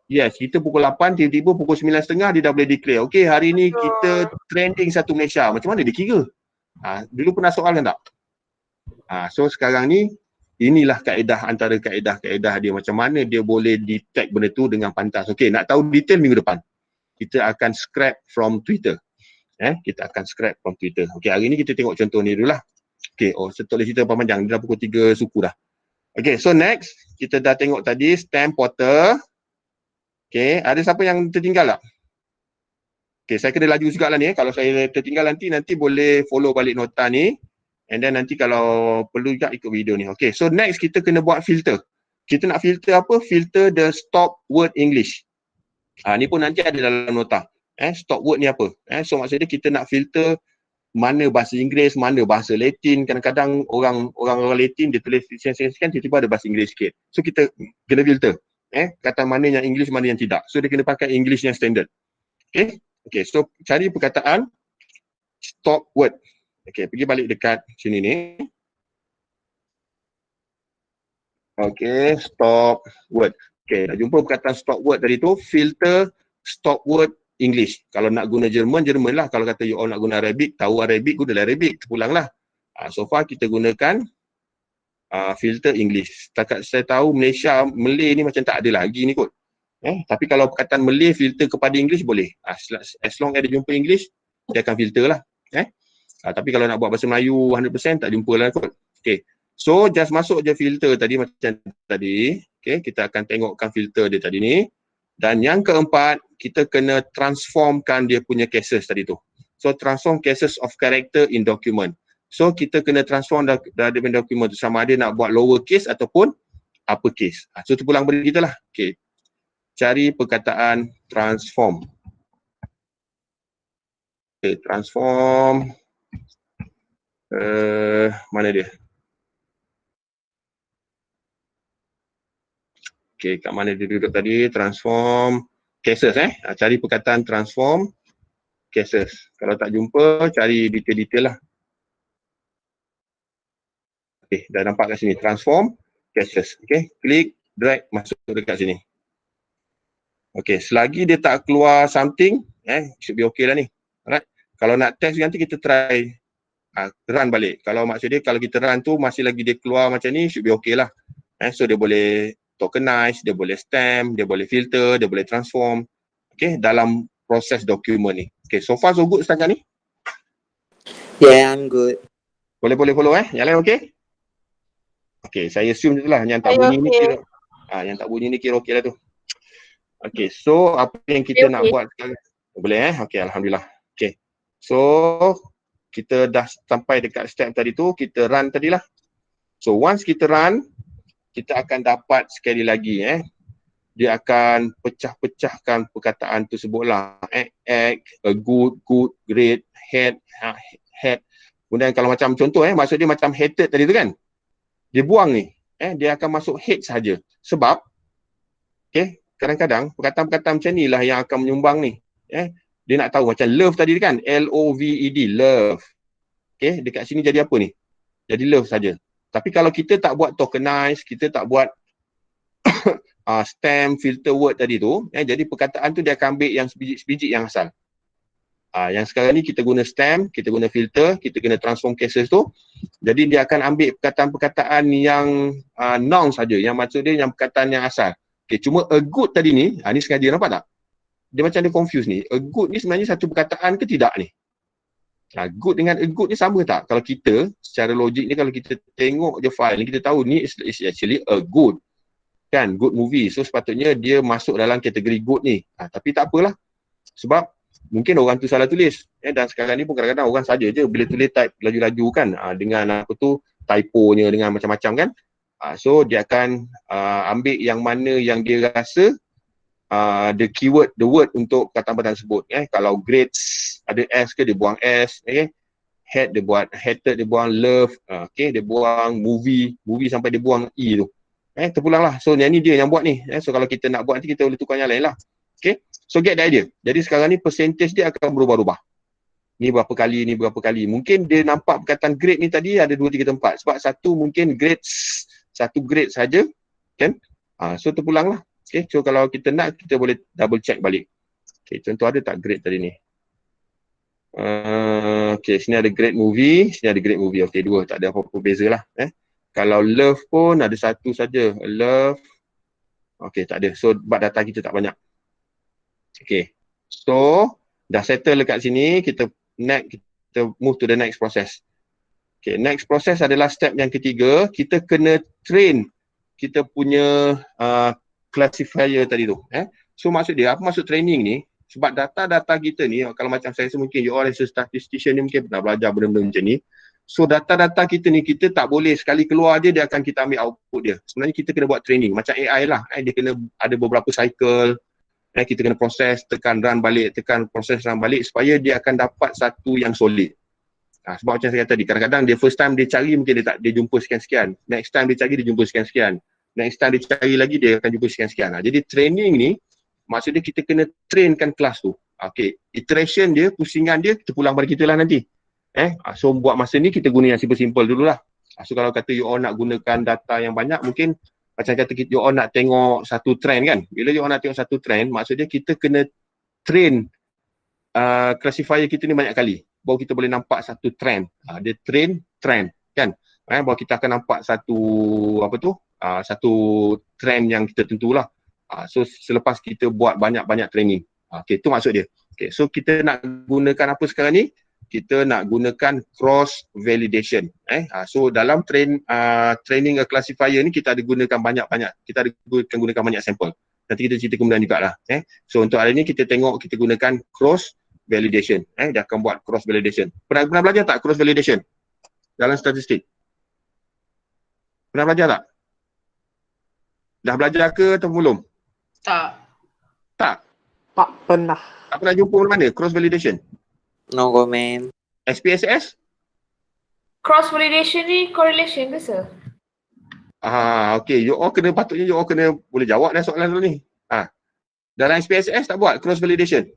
Yes, kita pukul 8, tiba-tiba pukul 9.30 dia dah boleh declare. Okay, hari ni kita trending satu Malaysia. Macam mana dia kira? Dulu pernah soalan tak? So sekarang ni, inilah kaedah antara kaedah dia. Macam mana dia boleh detect benda tu dengan pantas. Okay, nak tahu detail minggu depan. Kita akan scrap from Twitter. Kita akan scrap from Twitter. Okay, hari ni kita tengok contoh ni dulu lah. Okay, setelah cerita panjang, dia dah pukul 3 suku dah. Okay, so next, kita dah tengok tadi stamp portal. Okay, ada siapa yang tertinggal tak? Okay, saya kena laju juga lah ni. Kalau saya tertinggal nanti boleh follow balik nota ni. And then nanti kalau perlu juga ikut video ni. Okay, so next kita kena buat filter. Kita nak filter apa? Filter the stop word English. Ni pun nanti ada dalam nota. Stop word ni apa? So maksudnya kita nak filter mana bahasa Inggeris, mana bahasa Latin. Kadang-kadang orang Latin dia tulis kan tiba-tiba ada bahasa Inggeris sikit. So kita kena filter. Kata mana yang English, mana yang tidak. So dia kena pakai English yang standard. Okay, so cari perkataan stop word. Okay, pergi balik dekat sini ni. Okay, stop word. Okay, dah jumpa perkataan stop word tadi tu. Filter stop word English. Kalau nak guna Jerman lah. Kalau kata you all nak guna Arabic, tahu Arabic, gunalah Arabic. Pulanglah. So far kita gunakan filter English. Setakat saya tahu Malaysia, Malay ni macam tak ada lagi ni kot. Tapi kalau perkataan Malay filter kepada English boleh. As long as dia jumpa English, dia akan filter lah. Tapi kalau nak buat bahasa Melayu 100% tak jumpa lah kot. Okay. So just masuk je filter tadi macam tadi. Okay. Kita akan tengokkan filter dia tadi ni. Dan yang keempat, kita kena transformkan dia punya cases tadi tu. So transform cases of character in document. So kita kena transform dari dokumen tu sama ada nak buat lower case ataupun upper case. So tu pulang beri kita lah. Okay. Cari perkataan transform. Okay, transform. Mana dia? Okay, kat mana dia duduk tadi? Transform cases cari perkataan transform cases. Kalau tak jumpa, cari detail-detail lah. Okay, dah nampak kat sini. Transform cases. Okay, klik, drag, masuk dekat sini. Okay, selagi dia tak keluar something, should be okay lah ni. Alright. Kalau nak test nanti kita try run balik. Kalau maksud dia, kalau kita run tu masih lagi dia keluar macam ni, should be okay lah. So dia boleh tokenize, dia boleh stamp, dia boleh filter, dia boleh transform. Okay, dalam proses dokumen ni. Okay, so far so good setakat ni? Yeah, I'm good. Boleh follow Yang lain okay? Okay, saya assume je lah yang tak bunyi ni kira yang tak bunyi ni kira okay lah tu. Okay, so apa yang kita nak buat sekarang? Boleh Okay, Alhamdulillah. Okay, so kita dah sampai dekat step tadi tu, kita run tadilah. So once kita run, kita akan dapat sekali lagi dia akan pecah-pecahkan perkataan tersebut lah. Act, good, great, had. Kemudian kalau macam contoh maksud dia macam hated tadi tu kan. Dia buang ni. Dia akan masuk hate saja. Sebab kadang-kadang perkataan-perkataan macam ni lah yang akan menyumbang ni. Dia nak tahu macam love tadi kan, L-O-V-E-D, love. Dekat sini jadi apa ni? Jadi love saja. Tapi kalau kita tak buat tokenize, kita tak buat stamp, filter word tadi tu, jadi perkataan tu dia akan ambil yang sebiji-sebiji yang asal. Yang sekarang ni kita guna stamp, kita guna filter, kita guna transform cases tu. Jadi dia akan ambil perkataan-perkataan yang noun saja, yang maksud dia yang perkataan yang asal. Okay, cuma a good tadi ni, ni sengaja nampak tak? Dia macam dia confuse ni. A good ni sebenarnya satu perkataan ke tidak ni? Good dengan a good ni sama tak? Kalau kita, secara logik ni kalau kita tengok je file ni, kita tahu ni is actually a good. Kan, good movie. So sepatutnya dia masuk dalam kategori good ni. Tapi tak apalah. Sebab mungkin orang tu salah tulis. Dan sekarang ni pun kadang-kadang orang saja je bila tulis type laju-laju kan. Dengan apa tu, typonya dengan macam-macam kan. So dia akan ambil yang mana yang dia rasa the keyword, the word untuk perkataan tersebut. Kalau grades ada S ke, dia buang S. Hate dia buat hated, dia buang love. Dia buang movie sampai dia buang E tu. Terpulang lah. So yang ni dia yang buat ni. So kalau kita nak buat nanti kita boleh tukar yang lain lah. So get the idea. Jadi sekarang ni percentage dia akan berubah-ubah. Ni berapa kali, ni berapa kali. Mungkin dia nampak perkataan grade ni tadi ada 2, 3 tempat. Sebab satu mungkin grades, satu grade saja kan. So terpulang lah. So kalau kita nak, kita boleh double check balik. Contoh ada tak grade tadi ni? Sini ada grade movie, sini ada grade movie. Dua, tak ada apa-apa beza lah. Kalau love pun ada satu saja. Love. Tak ada. So data kita tak banyak. So dah settle dekat sini, kita move to the next process. Next process adalah step yang ketiga, kita kena train kita punya classifier tadi tu. So maksud dia, apa maksud training ni? Sebab data-data kita ni, kalau macam saya mungkin you all as a statistician ni mungkin pernah belajar benda-benda macam ni. So data-data kita ni, kita tak boleh sekali keluar je, dia akan kita ambil output dia. Sebenarnya kita kena buat training, macam AI lah. Dia kena ada beberapa cycle. Kita kena proses, tekan run balik, tekan proses run balik supaya dia akan dapat satu yang solid. Sebab macam saya kata tadi, kadang-kadang dia first time dia cari mungkin dia jumpa sekian-sekian. Next time dia cari dia jumpa sekian-sekian. Next time dia cari lagi dia akan jumpa sekian-sekian. Jadi training ni maksudnya kita kena trainkan kelas tu. Iteration dia, pusingan dia terpulang pada kita lah nanti. So buat masa ni kita guna yang simple-simple dululah. So kalau kata you all nak gunakan data yang banyak, mungkin macam kata you all nak tengok satu trend kan. Bila you all nak tengok satu trend, maksudnya kita kena train classifier kita ni banyak kali. Baru kita boleh nampak satu trend. Dia trend kan. Baru kita akan nampak satu satu trend yang kita tentulah. So selepas kita buat banyak-banyak training. Itu maksud dia. So kita nak gunakan apa sekarang ni? Kita nak gunakan cross validation. So dalam training a classifier ni kita ada gunakan banyak-banyak. Kita ada gunakan banyak sampel. Nanti kita cerita kemudian jugalah. So untuk hari ni kita tengok kita gunakan cross validation. Dia akan buat cross validation. Pernah belajar tak cross validation dalam statistik? Pernah belajar tak? Dah belajar ke atau belum? Tak. Tak pernah. Tak pernah jumpa mana cross validation? No comment. SPSS? Cross validation ni correlation ke sir? You all patutnya you all kena boleh jawab dah soalan dulu ni. Dalam SPSS tak buat cross validation.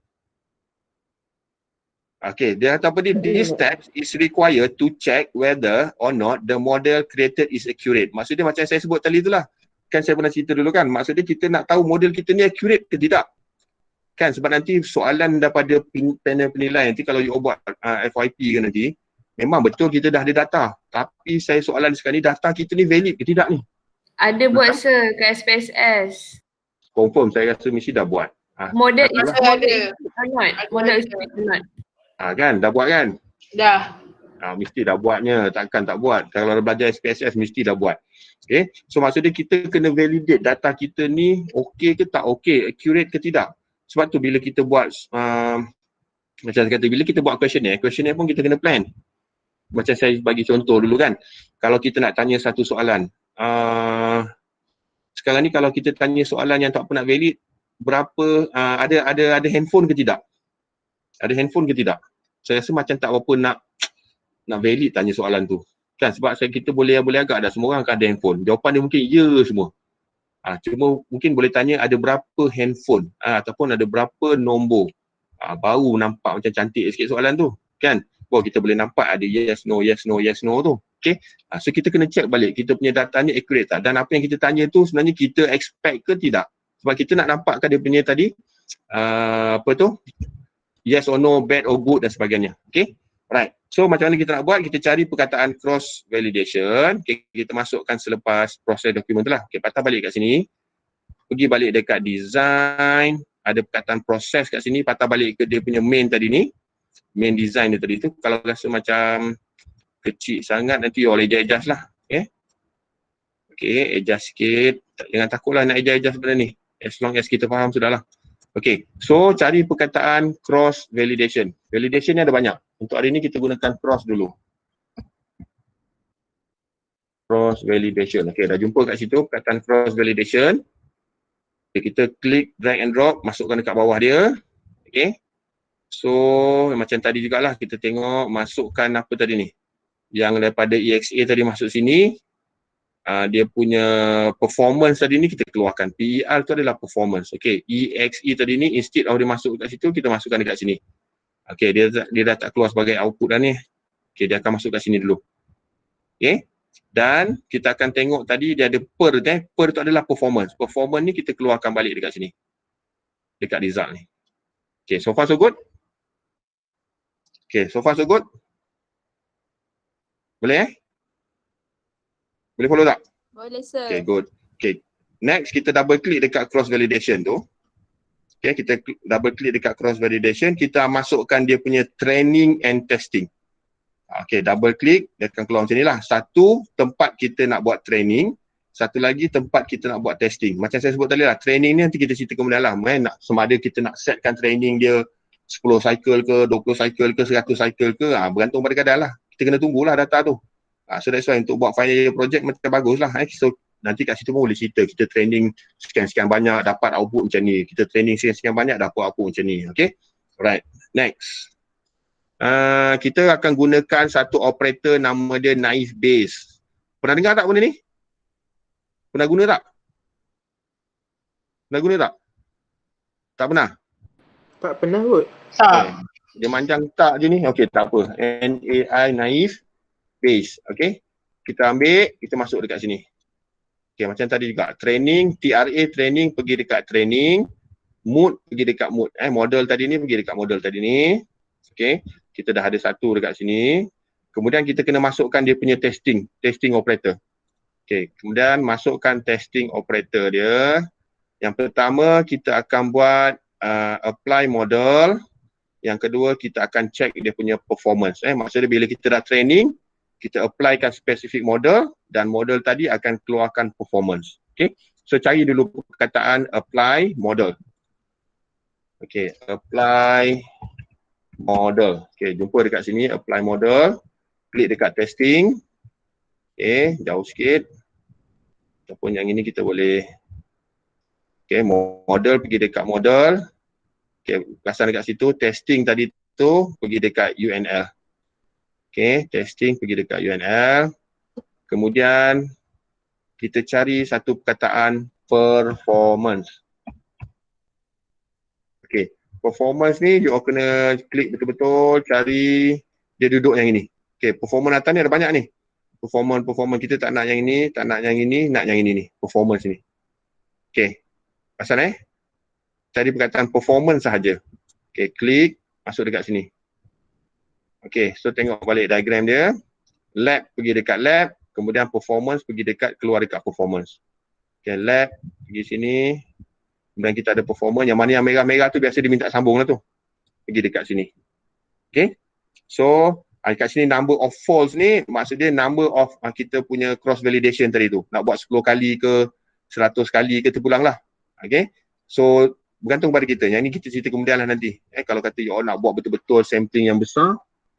Dia kata apa ni? This step is required to check whether or not the model created is accurate. Maksudnya macam saya sebut tadi itulah. Kan saya pernah cerita dulu kan. Maksudnya kita nak tahu model kita ni accurate ke tidak. Kan sebab nanti soalan daripada panel penilai nanti kalau you buat FYP ke nanti, memang betul kita dah ada data. Tapi saya soalan sekarang ni, data kita ni valid ke tidak ni? Ada buat sir kat SPSS. Confirm saya rasa mesti dah buat. Model is Ada. Model is not. Kan dah buat kan? Dah. Mesti dah buatnya, takkan tak buat. Kalau belajar SPSS mesti dah buat. So maksudnya kita kena validate data kita ni okey ke tak okey, accurate ke tidak. Sebab tu bila kita buat macam saya kata, bila kita buat questionnaire pun kita kena plan. Macam saya bagi contoh dulu kan. Kalau kita nak tanya satu soalan, sekarang ni kalau kita tanya soalan yang tak pernah valid, berapa ada handphone ke tidak? Ada handphone ke tidak? Saya rasa macam tak berapa nak valid tanya soalan tu. Kan sebab kita boleh agak dah semua orang akan ada handphone. Jawapan dia mungkin ya semua. Cuma mungkin boleh tanya ada berapa handphone ataupun ada berapa nombor. Baru nampak macam cantik sikit soalan tu. Kan? Baru kita boleh nampak ada yes, no tu. So kita kena check balik kita punya data ni accurate tak. Dan apa yang kita tanya tu sebenarnya kita expect ke tidak. Sebab kita nak nampakkan dia punya tadi yes or no, bad or good dan sebagainya. Right. So macam mana kita nak buat? Kita cari perkataan cross validation. Kita masukkan selepas proses dokumen tu lah. Patah balik kat sini. Pergi balik dekat design. Ada perkataan proses kat sini. Patah balik ke dia punya main tadi ni. Main design dia tadi tu. Kalau rasa macam kecil sangat nanti you all adjust lah. Adjust sikit. Jangan takutlah nak adjust benda ni. As long as kita faham sudahlah. So cari perkataan cross validation. Validation ni ada banyak. Untuk hari ni kita gunakan cross dulu. cross validation. Okay, dah jumpa kat situ perkataan cross validation. Okay, kita klik drag and drop, masukkan dekat bawah dia. Okay. So macam tadi jugalah kita tengok masukkan apa tadi ni. Yang daripada EXA tadi masuk sini. Dia punya performance tadi ni kita keluarkan. PER tu adalah performance. Okay, EXE tadi ni instead of dia masuk kat situ, kita masukkan dekat sini. Okay, dia dah tak keluar sebagai output dah ni. Okay, dia akan masuk kat sini dulu. Okay, dan kita akan tengok tadi dia ada per kan. Per tu adalah performance. Performance ni kita keluarkan balik dekat sini. Dekat result ni. Okay, so far so good? Okay, so far so good? Boleh Boleh follow tak? Boleh sir. Okay, good. Okay, next kita double click dekat cross validation tu. Okay, kita double click dekat cross validation, kita masukkan dia punya training and testing. Okay, double click, dia akan keluar macam ni lah. Satu tempat kita nak buat training, satu lagi tempat kita nak buat testing. Macam saya sebut tadi lah, training ni nanti kita cerita kemudian lah. Sama ada kita nak setkan training dia 10 cycle ke, 20 cycle ke, 100 cycle ke, bergantung pada kadar lah. Kita kena tunggulah data tu. So that's why untuk buat final year project macam bagus lah. So nanti kat situ pun boleh cerita, kita training sekian-sekian banyak dapat output macam ni. Kita training sekian-sekian banyak dapat output macam ni. Okay, right, next. Kita akan gunakan satu operator nama dia naive Bayes. Pernah dengar tak benda ni? Pernah guna tak? Pernah guna tak? Tak pernah? Tak pernah kot. Okay. Dia manjang tak je ni. Okay, tak apa. NAI naive Bayes. Okay, kita ambil, kita masuk dekat sini. Okay, macam tadi juga. Training, TRA training pergi dekat training. Mood pergi dekat mood. Model tadi ni pergi dekat model tadi ni. Okay, kita dah ada satu dekat sini. Kemudian kita kena masukkan dia punya testing operator. Okay, kemudian masukkan testing operator dia. Yang pertama kita akan buat apply model. Yang kedua kita akan check dia punya performance. Maksudnya bila kita dah training, kita applykan specific model dan model tadi akan keluarkan performance. Okay, so cari dulu perkataan apply model. Okay, apply model. Okay, jumpa dekat sini apply model. Klik dekat testing. Okay, jauh sikit. Ataupun yang ini kita boleh. Okay, model pergi dekat model. Okay, perasan dekat situ. Testing tadi tu pergi dekat UNL. Okay, testing pergi dekat UNL. Kemudian kita cari satu perkataan performance. Okay, performance ni you kena klik betul-betul cari dia duduk yang ini. Okay, performance atas ni ada banyak ni. Performance kita tak nak yang ini, tak nak yang ini, nak yang ini ni. Performance ni. Okay, pasal cari perkataan performance sahaja. Okay, klik, masuk dekat sini. Okay, so tengok balik diagram dia. Lab pergi dekat lab, kemudian performance pergi dekat, keluar dekat performance. Okay, lab pergi sini. Kemudian kita ada performance, yang mana yang merah-merah tu biasa dia minta sambung lah tu. Pergi dekat sini. Okay, so kat sini number of false ni, maksudnya number of kita punya cross validation tadi tu. Nak buat 10 kali ke, 100 kali ke, terpulang lah. Okay, so bergantung pada kita. Yang ni kita cerita kemudian lah nanti. Kalau kata you all nak buat betul-betul sampling yang besar,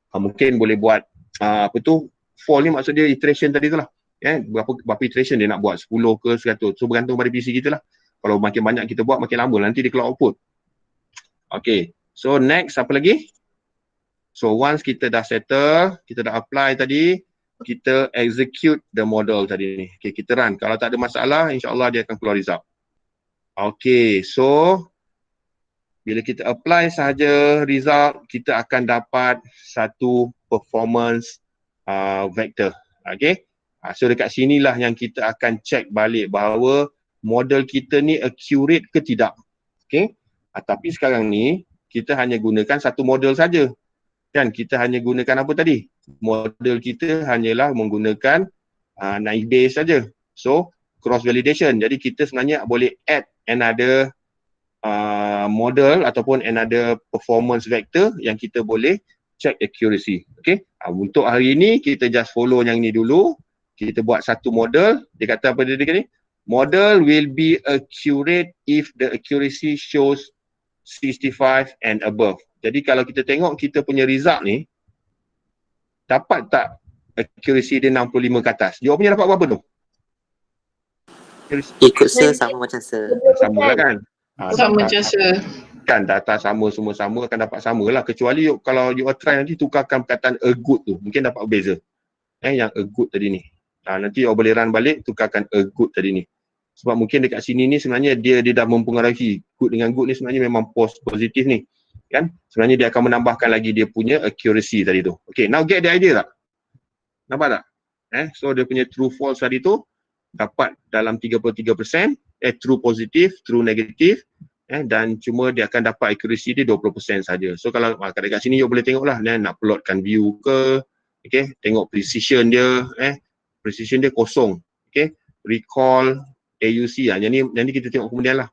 mungkin boleh buat fall ni maksud dia iteration tadi tu lah. Berapa iteration dia nak buat, 10 ke 100. So bergantung pada PC kita lah. Kalau makin banyak kita buat, makin lama nanti dia keluar output. Okay, so next apa lagi? So once kita dah settle, kita dah apply tadi, kita execute the model tadi ni. Okay, kita run. Kalau tak ada masalah, insyaAllah dia akan keluar result. Okay, so bila kita apply sahaja result, kita akan dapat satu performance vector. Okay, so dekat sinilah yang kita akan check balik bahawa model kita ni accurate ke tidak. Okay, tapi sekarang ni kita hanya gunakan satu model saja. Kan kita hanya gunakan apa tadi? Model kita hanyalah menggunakan naive Bayes saja. So cross validation. Jadi kita sebenarnya boleh add another model ataupun another performance vector yang kita boleh check accuracy. Okay, untuk hari ini kita just follow yang ni dulu. Kita buat satu model. Dia kata apa dia ni? Model will be accurate if the accuracy shows 65 and above. Jadi kalau kita tengok kita punya result ni, dapat tak accuracy dia 65 ke atas. You punya dapat berapa tu? Ikut sir sama macam sir. Sama lah kan? Sama macam sir. Kan data sama, semua sama akan dapat sama lah. Kecuali kalau you try nanti tukarkan perkataan a good tu. Mungkin dapat beza. Yang a good tadi ni. Nanti you boleh run balik, tukarkan a good tadi ni. Sebab mungkin dekat sini ni sebenarnya dia dah mempengaruhi. Good dengan good ni sebenarnya memang positif ni. Kan? Sebenarnya dia akan menambahkan lagi dia punya accuracy tadi tu. Okay, now get the idea tak? Nampak tak? So dia punya true false tadi tu dapat dalam 33%, true positif, true negatif, dan cuma dia akan dapat accuracy dia 20% saja. So kalau dekat sini you boleh tengok lah, nak plotkan view ke, okay, tengok precision dia, precision dia kosong, okay, recall, AUC lah, nanti kita tengok kemudian lah.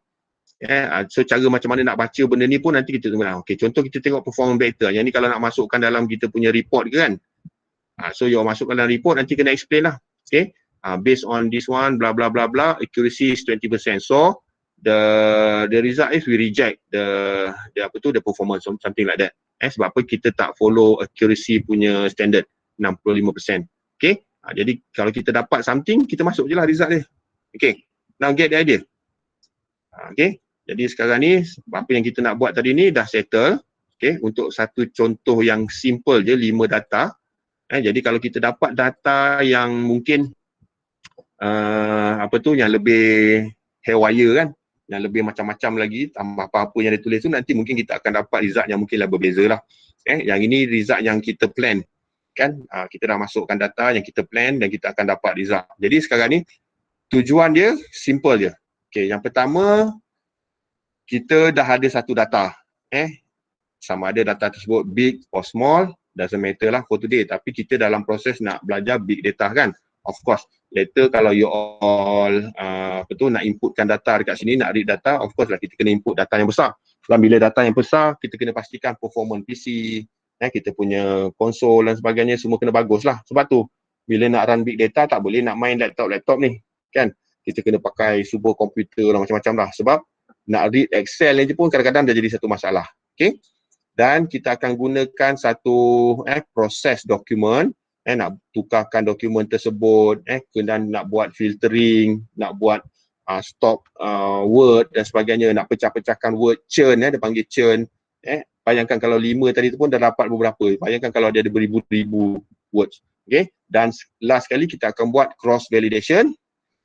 So cara macam mana nak baca benda ni pun nanti kita tengok lah. Okay, contoh kita tengok performance vector, yang ni kalau nak masukkan dalam kita punya report ke kan. So you masukkan dalam report, nanti kena explain lah. Okay, based on this one, blah blah blah blah, accuracy is 20%. So the result is we reject the performance, something like that. Sebab apa kita tak follow accuracy punya standard 65%. Okay, jadi kalau kita dapat something, kita masuk je lah result dia. Okay, now get the idea. Okay, jadi sekarang ni apa yang kita nak buat tadi ni dah settle. Okay, untuk satu contoh yang simple je, 5 data. Jadi kalau kita dapat data yang mungkin yang lebih haywire kan, yang lebih macam-macam lagi, tambah apa-apa yang dia tulis tu, nanti mungkin kita akan dapat result yang mungkin lah berbeza lah. Yang ini result yang kita plan kan, kita dah masukkan data yang kita plan dan kita akan dapat result. Jadi sekarang ni tujuan dia simple je. Okay, yang pertama, kita dah ada satu data. Sama ada data tersebut big or small, doesn't matter lah for today. Tapi kita dalam proses nak belajar big data kan. Of course, later kalau you all nak inputkan data dekat sini, nak read data, of course lah kita kena input data yang besar. Dan bila data yang besar, kita kena pastikan performance PC, kita punya konsol dan sebagainya semua kena bagus lah. Sebab tu, bila nak run big data, tak boleh nak main laptop ni. Kan? Kita kena pakai super komputer dan macam-macam lah. Sebab nak read Excel je pun kadang-kadang dah jadi satu masalah. Okay? Dan kita akan gunakan satu proses dokumen, nak tukarkan dokumen tersebut, dan nak buat filtering, nak buat stop word dan sebagainya, nak pecah-pecahkan word, churn, dia panggil churn. Bayangkan kalau 5 tadi tu pun dah dapat beberapa. Bayangkan kalau dia ada beribu-ribu words. Okay? Dan last kali kita akan buat cross validation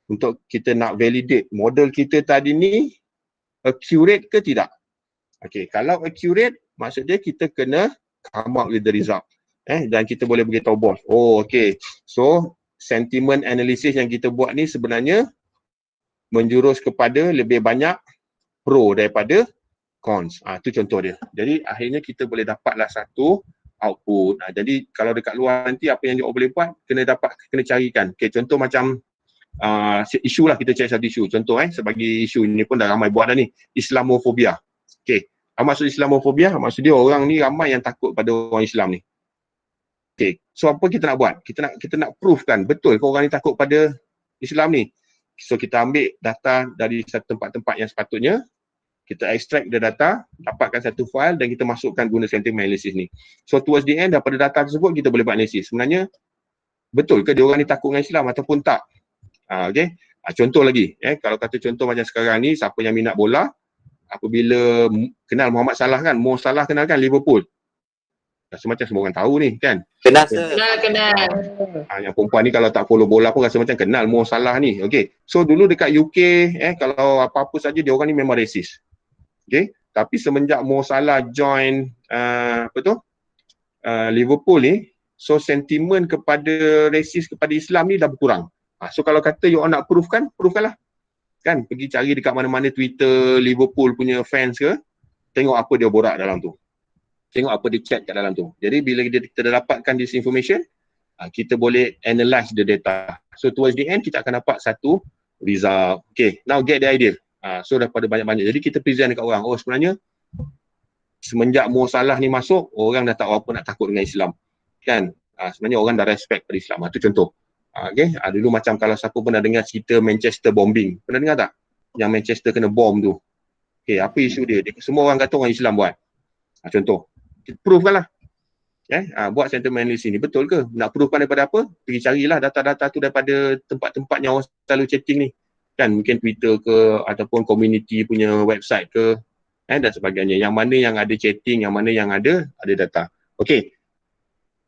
untuk kita nak validate model kita tadi ni accurate ke tidak. Okay, kalau accurate, maksudnya kita kena come up with the result. Dan kita boleh beritahu bos, oh okay, so sentiment analysis yang kita buat ni sebenarnya menjurus kepada lebih banyak pro daripada cons. Itu contoh dia. Jadi akhirnya kita boleh dapatlah satu output. Jadi kalau dekat luar nanti apa yang dia boleh buat, kena carikan. Okay, contoh macam isu lah, kita cari satu isu. Contoh sebagai isu ni pun dah ramai buat dah ni, Islamofobia. Okay, maksud Islamofobia, maksud dia orang ni ramai yang takut pada orang Islam ni. Okay, so apa kita nak buat? Kita nak proof kan, betul ke orang ni takut pada Islam ni? So kita ambil data dari satu tempat-tempat yang sepatutnya, kita extract the data, dapatkan satu file dan kita masukkan guna sentiment analysis ni. So towards the end, daripada data tersebut kita boleh buat analisis. Sebenarnya betul ke dia orang ni takut dengan Islam ataupun tak? Okay, contoh lagi, kalau kata contoh macam sekarang ni, siapa yang minat bola, apabila kenal Muhammad Salah kan, Mo Salah kenal kan Liverpool. Rasa macam semua orang tahu ni kan. Kenal sir. Kenal. Yang perempuan ni kalau tak follow bola pun rasa macam kenal Mo Salah ni. Okay, so dulu dekat UK, kalau apa-apa saja dia orang ni memang racist. Okay, tapi semenjak Mo Salah join Liverpool ni, so sentimen kepada racist kepada Islam ni dah berkurang. So kalau kata you all nak proofkan lah. Kan, pergi cari dekat mana-mana Twitter Liverpool punya fans ke, tengok apa dia borak dalam tu. Tengok apa dia chat kat dalam tu. Jadi bila kita dah dapatkan this information, kita boleh analyze the data. So towards the end, kita akan dapat satu result. Okay, now get the idea. So daripada banyak-banyak. Jadi kita present dekat orang, oh sebenarnya semenjak Mo Salah ni masuk, orang dah tak apa nak takut dengan Islam. Kan, sebenarnya orang dah respect pada Islam. Itu contoh. Okay, dulu macam kalau siapa pernah dengar cerita Manchester bombing. Pernah dengar tak? Yang Manchester kena bom tu. Okay, apa isu dia? Semua orang kata orang Islam buat. Contoh. Kita proof kan lah. Buat sentiment analysis ni betul ke? Nak proof daripada apa? Pergi carilah data-data tu daripada tempat-tempat yang orang selalu chatting ni. Kan mungkin Twitter ke ataupun community punya website ke dan sebagainya. Yang mana yang ada chatting, yang mana yang ada data. Okay.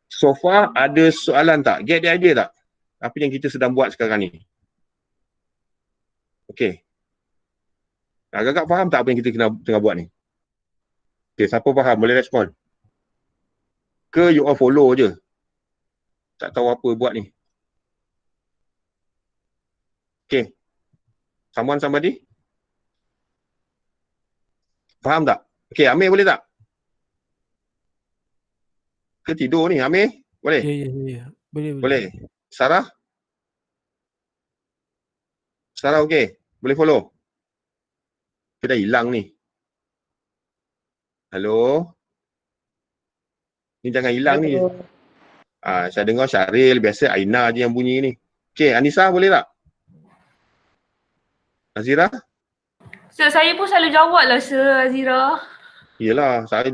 So far ada soalan tak? Get the idea tak? Apa yang kita sedang buat sekarang ni? Okay. Agak-agak faham tak apa yang kita tengah buat ni? Okay, siapa faham? Boleh respon. Ke you all follow je? Tak tahu apa buat ni. Okay. Somebody? Faham tak? Okay, Amir boleh tak? Ke tidur ni, Amir? Boleh? Ya. Boleh. Boleh. Sarah? Sarah okay? Boleh follow? Dia dah hilang ni. Hello? Ni jangan hilang ni. Saya dengar Syaril, biasa Aina je yang bunyi ni. Okay, Anissa boleh tak? Azira? Sir, saya pun selalu jawab lah Sir Azira. Yelah, saya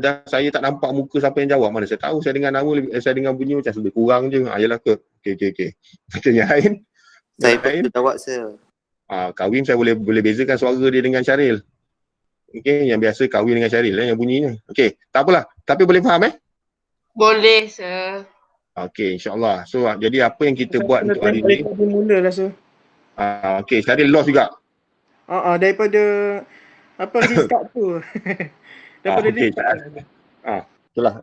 tak nampak muka siapa yang jawab. Mana saya tahu, saya dengar nama, saya dengar bunyi macam lebih kurang je. Yelah ke? Okay. Macam yang lain? Saya pun jawab Sir. Kawin saya boleh bezakan suara dia dengan Syaril. Okay, yang biasa kahwin dengan Syaril yang bunyinya. Okay, tak apalah. Tapi boleh faham Boleh, Sir. Okay, insyaAllah. So, jadi apa yang kita buat untuk hari ni? Daripada mula lah, Sir. Okay, Syaril lost juga. Daripada restart tu. Daripada okay. Itulah.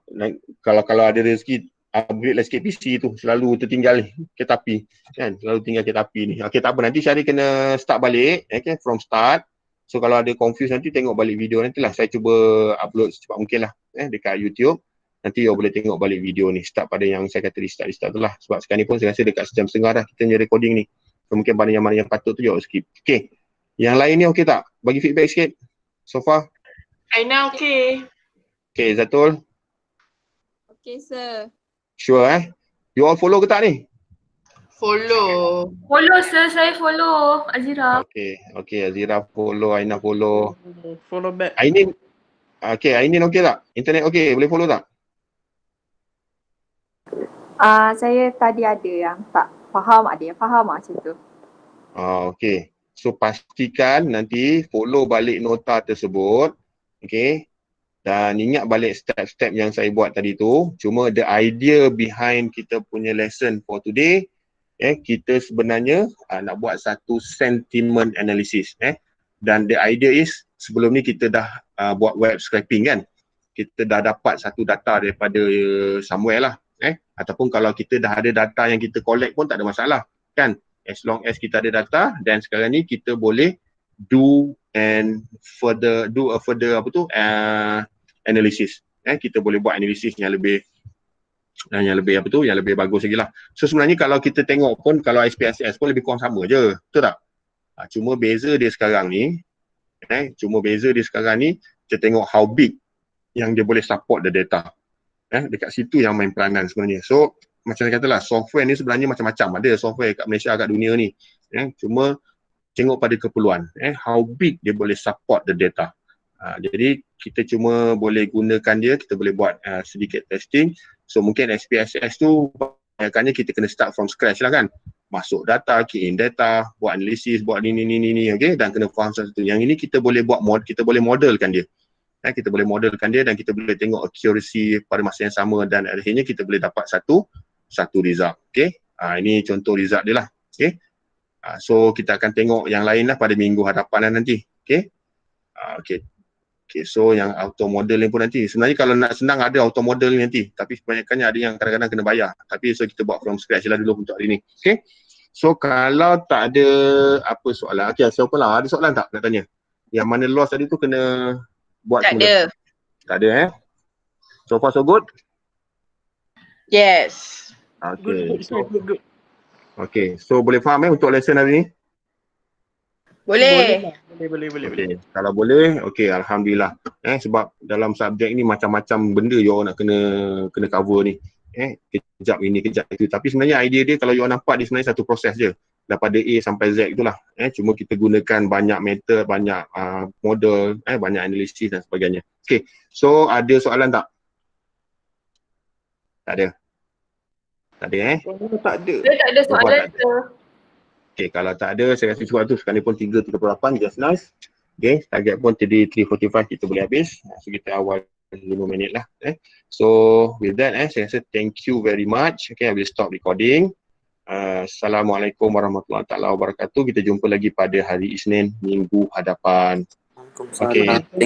Kalau ada rezeki, upgrade lah sikit PC tu. Selalu tertinggal kereta api. Kan? Selalu tinggal kereta api ni. Okay, tak apa. Nanti Syaril kena start balik. Okay, from start. So kalau ada confuse nanti tengok balik video nantilah. Saya cuba upload secepat mungkin lah dekat YouTube. Nanti you boleh tengok balik video ni. Start pada yang saya kata restart tu lah. Sebab sekarang ni pun saya rasa dekat sejam setengah dah kita punya recording ni. So mungkin mana yang patut tu you skip. Okay. Yang lain ni okay tak? Bagi feedback sikit. So far. Aina okay. Okay, Zatul. Okay, sir. Sure You all follow ke tak ni? Follow. Follow Sir, saya follow Azira. Okay, Azira follow, Aina follow. Follow back. Ainin. Okay, Ainin okay tak? Internet okay? Boleh follow tak? Saya tadi ada yang tak faham, ada yang faham macam tu. Okay. So pastikan nanti follow balik nota tersebut. Okay. Dan ingat balik step-step yang saya buat tadi tu. Cuma the idea behind kita punya lesson for today, kita sebenarnya nak buat satu sentiment analysis. Dan the idea is sebelum ni kita dah buat web scraping kan. Kita dah dapat satu data daripada somewhere lah. Ataupun kalau kita dah ada data yang kita collect pun tak ada masalah kan. As long as kita ada data, dan sekarang ni kita boleh do a further analysis. Kita boleh buat analisis yang lebih bagus lagi lah. So sebenarnya kalau kita tengok pun, kalau SPSS pun lebih kurang sama je, betul tak? Cuma beza dia sekarang ni, kita tengok how big yang dia boleh support the data. Dekat situ yang main peranan sebenarnya. So macam saya katalah, software ni sebenarnya macam-macam. Ada software kat Malaysia, kat dunia ni. Cuma tengok pada keperluan. How big dia boleh support the data. Jadi kita cuma boleh gunakan dia, kita boleh buat sedikit testing. So mungkin SPSS tu kebanyakannya kita kena start from scratch lah kan. Masuk data, key in data, buat analisis, buat ni, okay? Dan kena faham satu. Yang ini kita boleh buat kita boleh modelkan dia. Kita boleh modelkan dia dan kita boleh tengok accuracy pada masa yang sama, dan akhirnya kita boleh dapat satu result. Okay? Ini contoh result dia lah. Okay? So kita akan tengok yang lain lah pada minggu hadapan nanti. Okay? Okay, so yang auto model ni pun nanti. Sebenarnya kalau nak senang ada auto model ni nanti. Tapi kebanyakannya ada yang kadang-kadang kena bayar. Tapi so kita buat from scratch lah dulu untuk hari ni. Okay? So kalau tak ada apa soalan. Okay, siapa lah? Ada soalan tak nak tanya? Yang mana loss tadi tu kena buat Tak semula? ada. Tak ada So far so good? Yes. Okay. Good. Okay, so boleh faham untuk lesson hari ni? Boleh. Boleh. Okay. Kalau boleh, okay, alhamdulillah. Sebab dalam subjek ni macam-macam benda you all nak kena cover ni. Kejap ini, kejap itu. Tapi sebenarnya idea dia kalau you all nampak dia sebenarnya satu proses je. Daripada A sampai Z itulah. Cuma kita gunakan banyak method, banyak model, banyak analisis dan sebagainya. Okay, so ada soalan tak? Tak ada. Tak ada Oh, tak ada. Saya tak ada soalan, tak ada. sir. Okay, kalau tak ada, saya rasa cukup tu. Sekalipun 3.38, just nice. Okay, target pun tadi 3.45 kita boleh habis. So, kita awal 5 minit lah. So, with that, saya rasa thank you very much. Okay, I will stop recording. Assalamualaikum warahmatullahi wabarakatuh. Kita jumpa lagi pada hari Isnin, minggu hadapan. Waalaikumsalam. Okay.